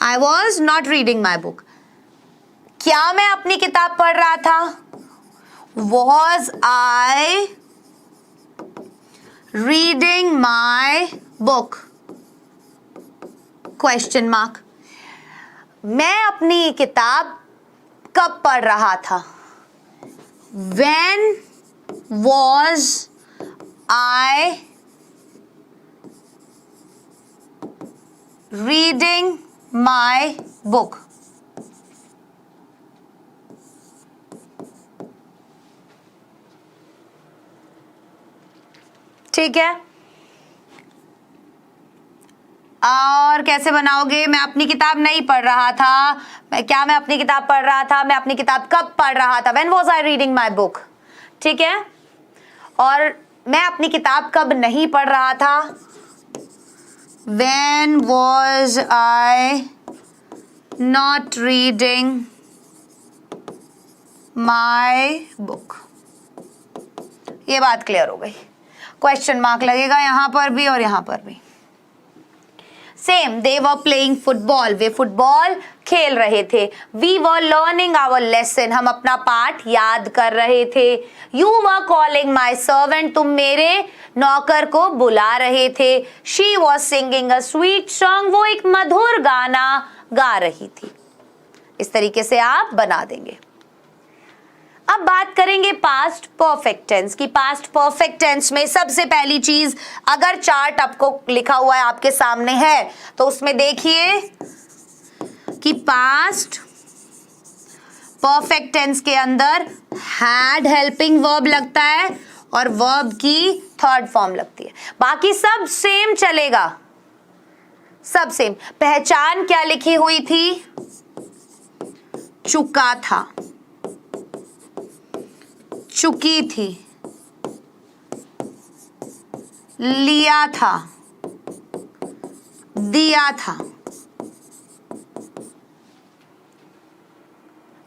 I was not reading my book. क्या मैं अपनी किताब पढ़ रहा था? Was I reading my book? Question mark. मैं अपनी किताब कब पढ़ रहा था? When was I reading my book? ठीक है। और कैसे बनाओगे? मैं अपनी किताब नहीं पढ़ रहा था। मैं अपनी किताब पढ़ रहा था? मैं अपनी किताब कब पढ़ रहा था? When was I reading my book? ठीक है। और मैं अपनी किताब कब नहीं पढ़ रहा था? When was I not reading my book? ये बात क्लियर हो गई। क्वेश्चन मार्क लगेगा यहां पर भी और यहां पर भी। Same, they were playing football, वे फुटबॉल खेल रहे थे। We were learning our lesson, हम अपना पाठ याद कर रहे थे। You were calling my servant, तुम मेरे नौकर को बुला रहे थे। She was singing a sweet song, वो एक मधुर गाना गा रही थी। इस तरीके से आप बना देंगे। अब बात करेंगे पास्ट परफेक्ट टेंस की। पास्ट परफेक्ट टेंस में सबसे पहली चीज, अगर चार्ट आपको लिखा हुआ है आपके सामने है तो उसमें देखिए कि पास्ट परफेक्ट टेंस के अंदर हैड हेल्पिंग वर्ब लगता है और वर्ब की थर्ड फॉर्म लगती है। बाकी सब सेम चलेगा, सब सेम। पहचान क्या लिखी हुई थी? चुका था, चुकी थी, लिया था, दिया था।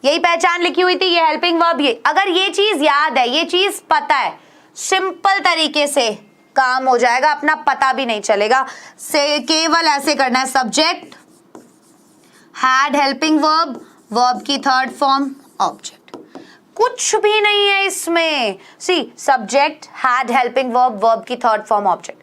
यही पहचान लिखी हुई थी, ये हेल्पिंग वर्ब। ये अगर ये चीज याद है, ये चीज पता है, सिंपल तरीके से काम हो जाएगा, अपना पता भी नहीं चलेगा। से केवल ऐसे करना है, subject had helping verb, verb की थर्ड फॉर्म ऑब्जेक्ट। कुछ भी नहीं है इसमें। See, subject had helping verb, verb की थर्ड फॉर्म ऑब्जेक्ट।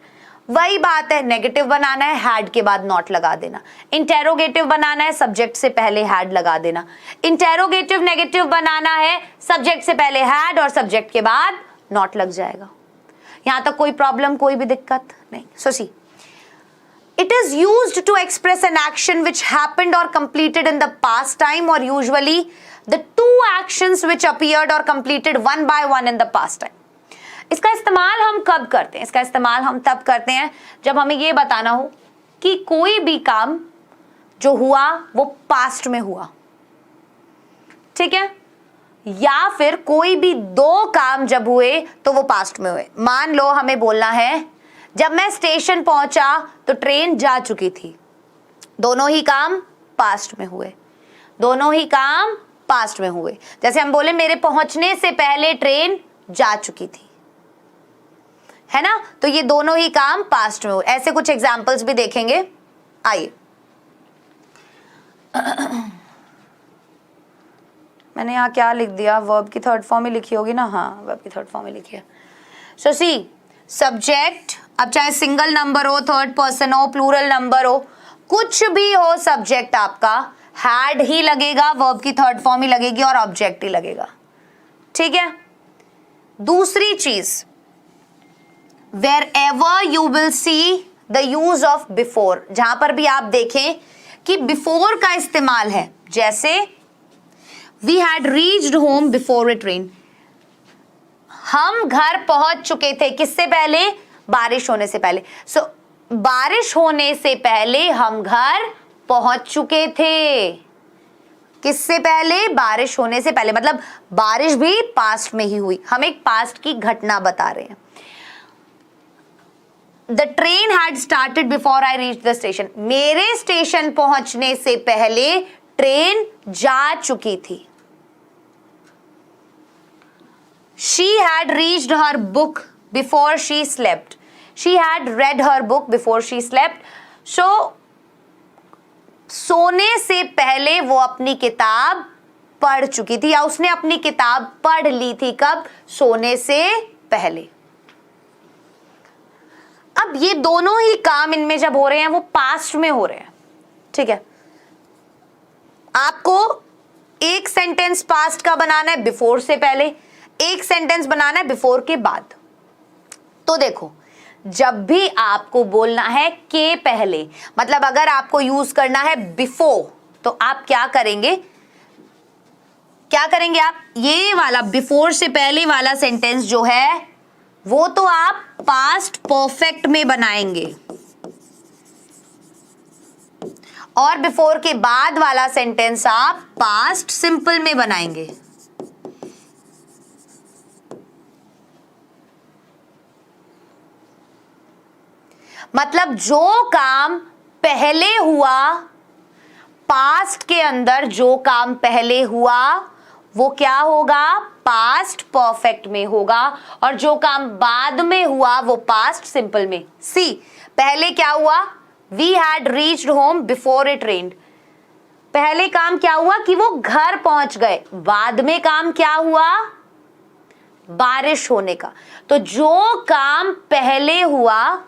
वही बात है, नेगेटिव बनाना है हैड के बाद नॉट लगा देना। इंटेरोगेटिव बनाना है सब्जेक्ट से पहले हैड लगा देना। इंटेरोगेटिव नेगेटिव बनाना है सब्जेक्ट से पहले हैड और सब्जेक्ट के बाद नॉट लग जाएगा। यहां तक कोई प्रॉब्लम, कोई भी दिक्कत नहीं। सो सी, It is used to express an action which happened or completed in the past time, or usually the two actions which appeared or completed one by one in the past time. इसका इस्तेमाल हम कब करते हैं? इसका इस्तेमाल हम तब करते हैं जब हमें ये बताना हो कि कोई भी काम जो हुआ वो पास्ट में हुआ, ठीक है, या फिर कोई भी दो काम जब हुए तो वो पास्ट में हुए. मान लो हमें बोलना है जब मैं स्टेशन पहुंचा तो ट्रेन जा चुकी थी. दोनों ही काम पास्ट में हुए, दोनों ही काम पास्ट में हुए. जैसे हम बोले मेरे पहुंचने से पहले ट्रेन जा चुकी थी, है ना, तो ये दोनों ही काम पास्ट में हुए. ऐसे कुछ एग्जाम्पल्स भी देखेंगे. आइए, मैंने यहाँ क्या लिख दिया, वर्ब की थर्ड फॉर्म ही लिखी होगी ना. हाँ, वर्ब की थर्ड फॉर्म ही लिखी है. सो सी, सब्जेक्ट, अब चाहे सिंगल नंबर हो, थर्ड पर्सन हो, प्लूरल नंबर हो, कुछ भी हो, सब्जेक्ट आपका हैड ही लगेगा, वर्ब की थर्ड फॉर्म ही लगेगी और ऑब्जेक्ट ही लगेगा. ठीक है. दूसरी चीज, wherever you will see the use of before, जहां पर भी आप देखें कि बिफोर का इस्तेमाल है, जैसे we had reached home before it rain, हम घर पहुंच चुके थे किससे पहले? बारिश होने से पहले. सो बारिश होने से पहले हम घर पहुंच चुके थे. किससे पहले? बारिश होने से पहले. मतलब बारिश भी पास्ट में ही हुई. हम एक पास्ट की घटना बता रहे हैं. The train had started before I reach the station, मेरे स्टेशन पहुंचने से पहले ट्रेन जा चुकी थी. She had reached her book before she slept. She had read her book before she slept. So, सोने से पहले वो अपनी किताब पढ़ चुकी थी, या उसने अपनी किताब पढ़ ली थी. कब? सोने से पहले. अब ये दोनों ही काम इनमें जब हो रहे हैं वो पास्ट में हो रहे हैं. ठीक है. आपको एक सेंटेंस पास्ट का बनाना है बिफोर से पहले, एक सेंटेंस बनाना है बिफोर के बाद. तो देखो, जब भी आपको बोलना है के पहले, मतलब अगर आपको यूज करना है बिफोर, तो आप क्या करेंगे? क्या करेंगे आप? ये वाला बिफोर से पहले वाला सेंटेंस जो है वो तो आप पास्ट परफेक्ट में बनाएंगे, और बिफोर के बाद वाला सेंटेंस आप पास्ट सिंपल में बनाएंगे. मतलब जो काम पहले हुआ, पास्ट के अंदर जो काम पहले हुआ वो क्या होगा? पास्ट परफेक्ट में होगा, और जो काम बाद में हुआ वो पास्ट सिंपल में. सी, पहले क्या हुआ? We had reached home before it rained. पहले काम क्या हुआ कि वो घर पहुंच गए. बाद में काम क्या हुआ? बारिश होने का. तो जो काम पहले हुआ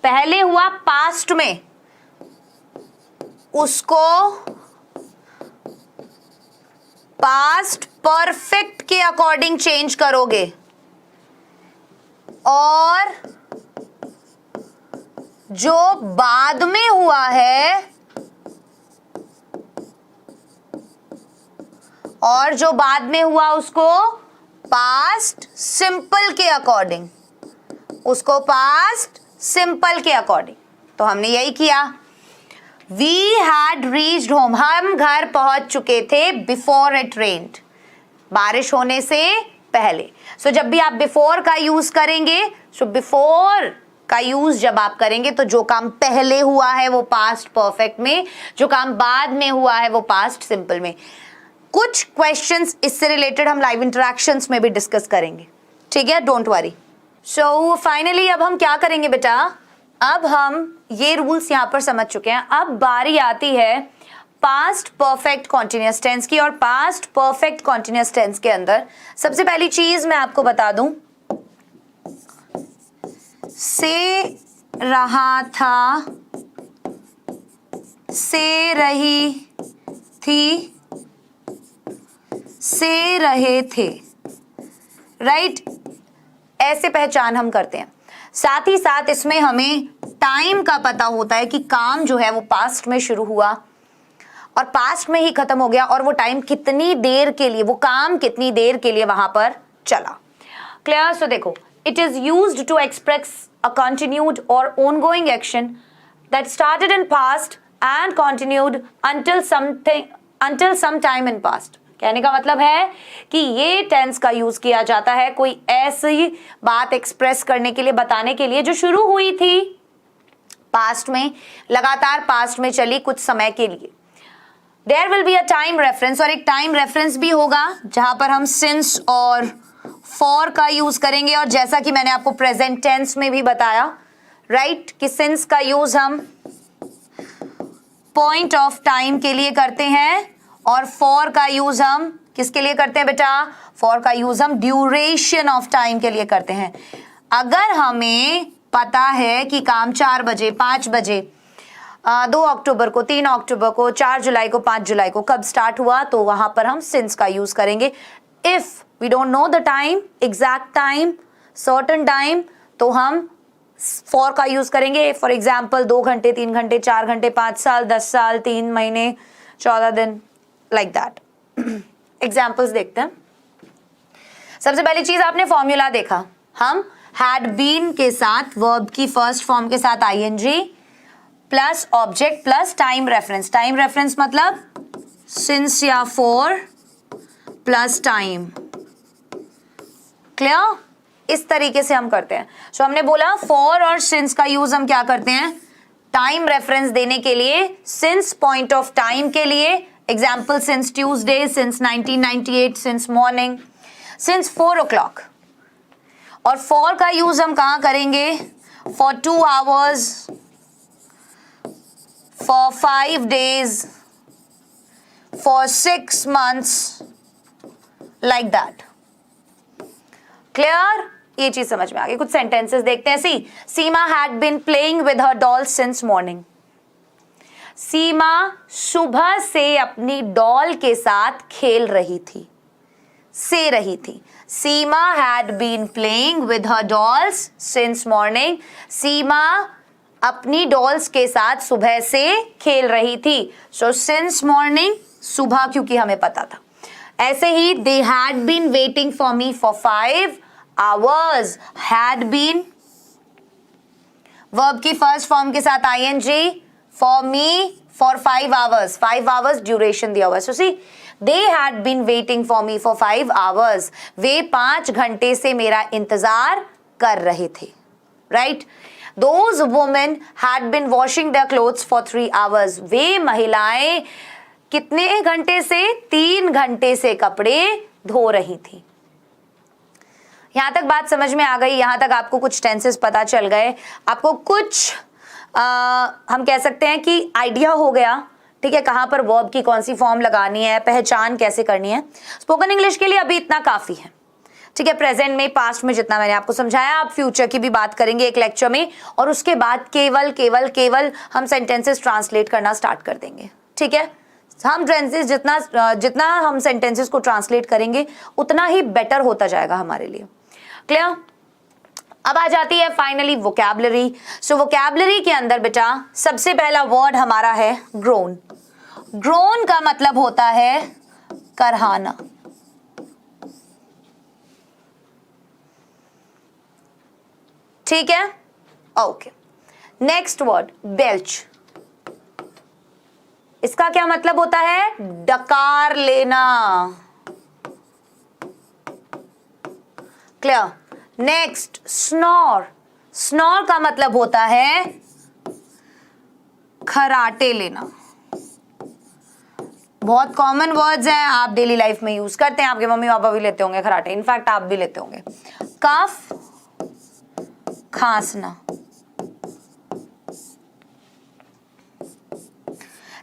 पहले हुआ पास्ट में, उसको पास्ट परफेक्ट के अकॉर्डिंग चेंज करोगे, और जो बाद में हुआ है, और जो बाद में हुआ उसको पास्ट सिंपल के अकॉर्डिंग, उसको पास्ट सिंपल के अकॉर्डिंग. तो हमने यही किया. वी हैड रीच्ड होम, हम घर पहुंच चुके थे बिफोर इट रेन्ड, बारिश होने से पहले. सो जब भी आप बिफोर का यूज करेंगे, सो बिफोर का यूज जब आप करेंगे तो जो काम पहले हुआ है वो पास्ट परफेक्ट में, जो काम बाद में हुआ है वो पास्ट सिंपल में. कुछ क्वेश्चंस इससे रिलेटेड हम लाइव इंटरेक्शंस में भी डिस्कस करेंगे. ठीक है, डोंट वरी. सो फाइनली अब हम क्या करेंगे बेटा? अब हम ये रूल्स यहाँ पर समझ चुके हैं. अब बारी आती है पास्ट परफेक्ट कॉन्टिन्यूअस टेंस की. और पास्ट परफेक्ट कॉन्टिन्यूअस टेंस के अंदर सबसे पहली चीज मैं आपको बता दूं, से रहा था से रही थी, से रहे थे, राइट? ऐसे पहचान हम करते हैं। साथ ही साथ इसमें हमें टाइम का पता होता है कि काम जो है वो पास्ट में शुरू हुआ और पास्ट में ही खत्म हो गया, और वो टाइम कितनी देर के लिए, वो काम कितनी देर के लिए वहां पर चला। क्लियर? सो देखो, it is used to express a continued और ongoing action that started in past and continued until some time in past। कहने का मतलब है कि ये टेंस का यूज किया जाता है कोई ऐसी बात एक्सप्रेस करने के लिए, बताने के लिए जो शुरू हुई थी पास्ट में, लगातार पास्ट में चली कुछ समय के लिए। There will be a time reference, और एक टाइम रेफरेंस भी होगा जहां पर हम सिंस और फॉर का यूज करेंगे। और जैसा कि मैंने आपको प्रेजेंट टेंस में भी बताया, राइट, कि सिंस का यूज हम पॉइंट ऑफ टाइम के लिए करते हैं और फॉर का यूज हम किसके लिए करते हैं बेटा? फॉर का यूज हम ड्यूरेशन ऑफ टाइम के लिए करते हैं। अगर हमें पता है कि काम 4 बजे, 5 बजे, 2 अक्टूबर को, 3 अक्टूबर को, 4 जुलाई को, 5 जुलाई को कब स्टार्ट हुआ, तो वहां पर हम सिंस का यूज करेंगे। If we don't know the time, exact time, certain time, तो हम फॉर का यूज करेंगे। फॉर एग्जाम्पल 2 घंटे, 3 घंटे, 4 घंटे, 5 साल, 10 साल, 3 महीने, 14 दिन, लाइक दैट। एग्जाम्पल्स देखते हैं। सबसे पहली चीज, आपने फॉर्मूला देखा, हम हैड बीन के साथ वर्ब की फर्स्ट फॉर्म के साथ ING plus object plus time reference. Time reference मतलब सिंस या फॉर प्लस टाइम। क्लियर? इस तरीके से हम करते हैं। सो हमने बोला फॉर और सिंस का यूज हम क्या करते हैं? टाइम रेफरेंस देने के लिए, सिंस पॉइंट ऑफ टाइम के लिए, example since Tuesday, since 1998, since morning, since 4 o'clock। और फॉर का यूज हम कहां करेंगे? For 2 hours, for 5 days, for 6 months, like that. Clear? ये चीज समझ में आ गई। कुछ सेंटेंसेस देखते हैं। See, Seema had been playing with her doll since morning. Seema सुबह से अपनी डॉल के साथ खेल रही थी, से रही थी। Seema had been playing with her dolls since morning. Seema अपनी डॉल्स के साथ सुबह से खेल रही थी। सो सिंस मॉर्निंग, सुबह, क्योंकि हमें पता था। ऐसे ही they had been waiting for me for 5 hours। Had been verb की फर्स्ट फॉर्म के साथ ING, for me for 5 hours, 5 hours duration दिया हुआ। So see, they had been waiting for me for 5 hours। वे 5 घंटे से मेरा इंतजार कर रहे थे, right? Those women had been washing their clothes for 3 hours। वे महिलाएं कितने घंटे से? 3 घंटे से कपड़े धो रही थी। यहां तक बात समझ में आ गई? यहां तक आपको कुछ टेंसेस पता चल गए, आपको कुछ हम कह सकते हैं कि आइडिया हो गया, ठीक है, कहां पर वर्ब की कौन सी फॉर्म लगानी है, पहचान कैसे करनी है। स्पोकन इंग्लिश के लिए अभी इतना काफी है, ठीक है। प्रेजेंट में, पास्ट में जितना मैंने आपको समझाया, आप फ्यूचर की भी बात करेंगे एक लेक्चर में, और उसके बाद केवल केवल केवल हम सेंटेंसेस ट्रांसलेट करना स्टार्ट कर देंगे, ठीक है। हम सेंटेंसेस जितना हम सेंटेंसेस को ट्रांसलेट करेंगे उतना ही बेटर होता जाएगा हमारे लिए। क्लियर? अब आ जाती है फाइनली वोकैबुलरी। सो वोकैबुलरी के अंदर बेटा सबसे पहला वर्ड हमारा है ग्रोन। ग्रोन का मतलब होता है करहाना। ठीक है, ओके। Next word belch. इसका क्या मतलब होता है? डकार लेना। क्लियर? Next snore. स्नोर का मतलब होता है खराटे लेना। बहुत कॉमन वर्ड्स हैं, आप डेली लाइफ में यूज करते हैं, आपके मम्मी पापा भी लेते होंगे खराटे, इनफैक्ट आप भी लेते होंगे। कफ, खांसना।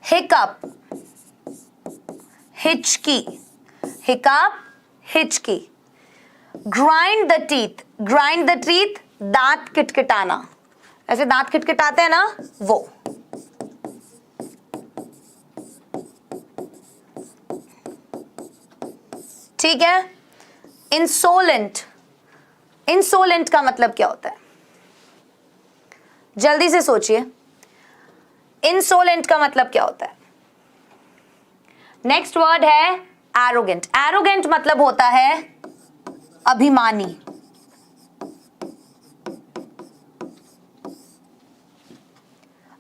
हिकअप, हिचकी। हिकअप, हिचकी। Grind the teeth. Grind the teeth, दांत किटकिटाना। ऐसे दांत किटकिटाते हैं ना, वो। ठीक है। इंसोलेंट, इंसोलेंट का मतलब क्या होता है? जल्दी से सोचिए, इंसोलेंट का मतलब क्या होता है? नेक्स्ट वर्ड है एरोगेंट। एरोगेंट मतलब होता है अभिमानी।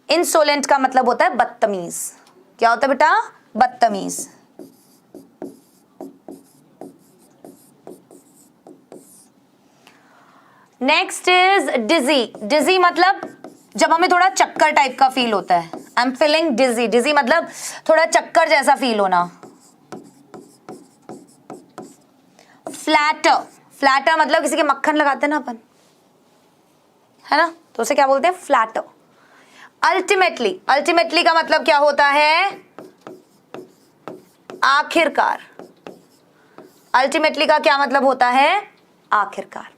इंसोलेंट का मतलब होता है बदतमीज। क्या होता है बेटा? बदतमीज। नेक्स्ट इज डिजी। डिजी मतलब जब हमें थोड़ा चक्कर टाइप का फील होता है। आई एम फीलिंग डिजी। डिजी मतलब थोड़ा चक्कर जैसा फील होना। फ्लैटर, फ्लैटर मतलब किसी के मक्खन लगाते हैं ना अपन, है ना, तो उसे क्या बोलते हैं? फ्लैटर। अल्टीमेटली, अल्टीमेटली का मतलब क्या होता है? आखिरकार। अल्टीमेटली का क्या मतलब होता है? आखिरकार।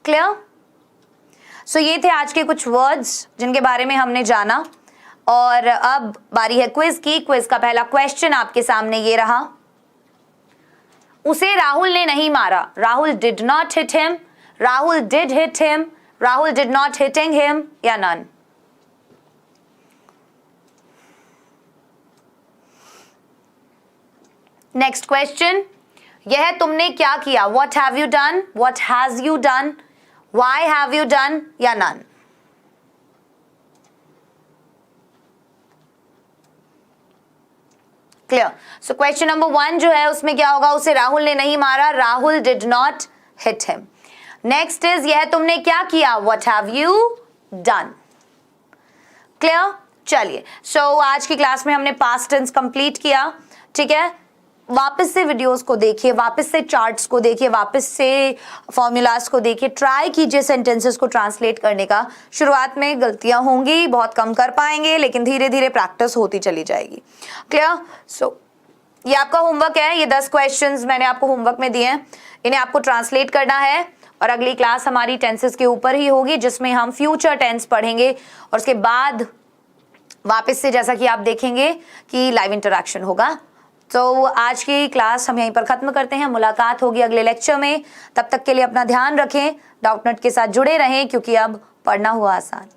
क्लियर? सो ये थे आज के कुछ वर्ड्स जिनके बारे में हमने जाना, और अब बारी है क्विज की। क्विज का पहला क्वेश्चन आपके सामने ये रहा। उसे राहुल ने नहीं मारा। Rahul did not hit him, Rahul did hit him, Rahul did not hitting him, या नन? नेक्स्ट क्वेश्चन, यह तुमने क्या किया? What have you done, what has you done, why have you done, या none? Clear? So question number 1 जो है उसमें क्या होगा? उसे राहुल ने नहीं मारा, Rahul did not hit him. Next is यह तुमने क्या किया? What have you done? Clear? चलिए, सो आज की क्लास में हमने पास्ट टेंस कंप्लीट किया। ठीक है, वापस से वीडियोस को देखिए, वापस से चार्ट्स को देखिए, वापस से फॉर्मूलाज को देखिए, ट्राई कीजिए सेंटेंसेस को ट्रांसलेट करने का। शुरुआत में गलतियां होंगी, बहुत कम कर पाएंगे, लेकिन धीरे धीरे प्रैक्टिस होती चली जाएगी। क्लियर? सो ये आपका होमवर्क है। ये 10 क्वेश्चंस मैंने आपको होमवर्क में दिए हैं, इन्हें आपको ट्रांसलेट करना है। और अगली क्लास हमारी टेंसेस के ऊपर ही होगी, जिसमें हम फ्यूचर टेंस पढ़ेंगे, और उसके बाद वापस से जैसा कि आप देखेंगे कि लाइव इंटरेक्शन होगा। तो आज की क्लास हम यहीं पर खत्म करते हैं। मुलाकात होगी अगले लेक्चर में। तब तक के लिए अपना ध्यान रखें, डाउटनेट के साथ जुड़े रहें, क्योंकि अब पढ़ना हुआ आसान।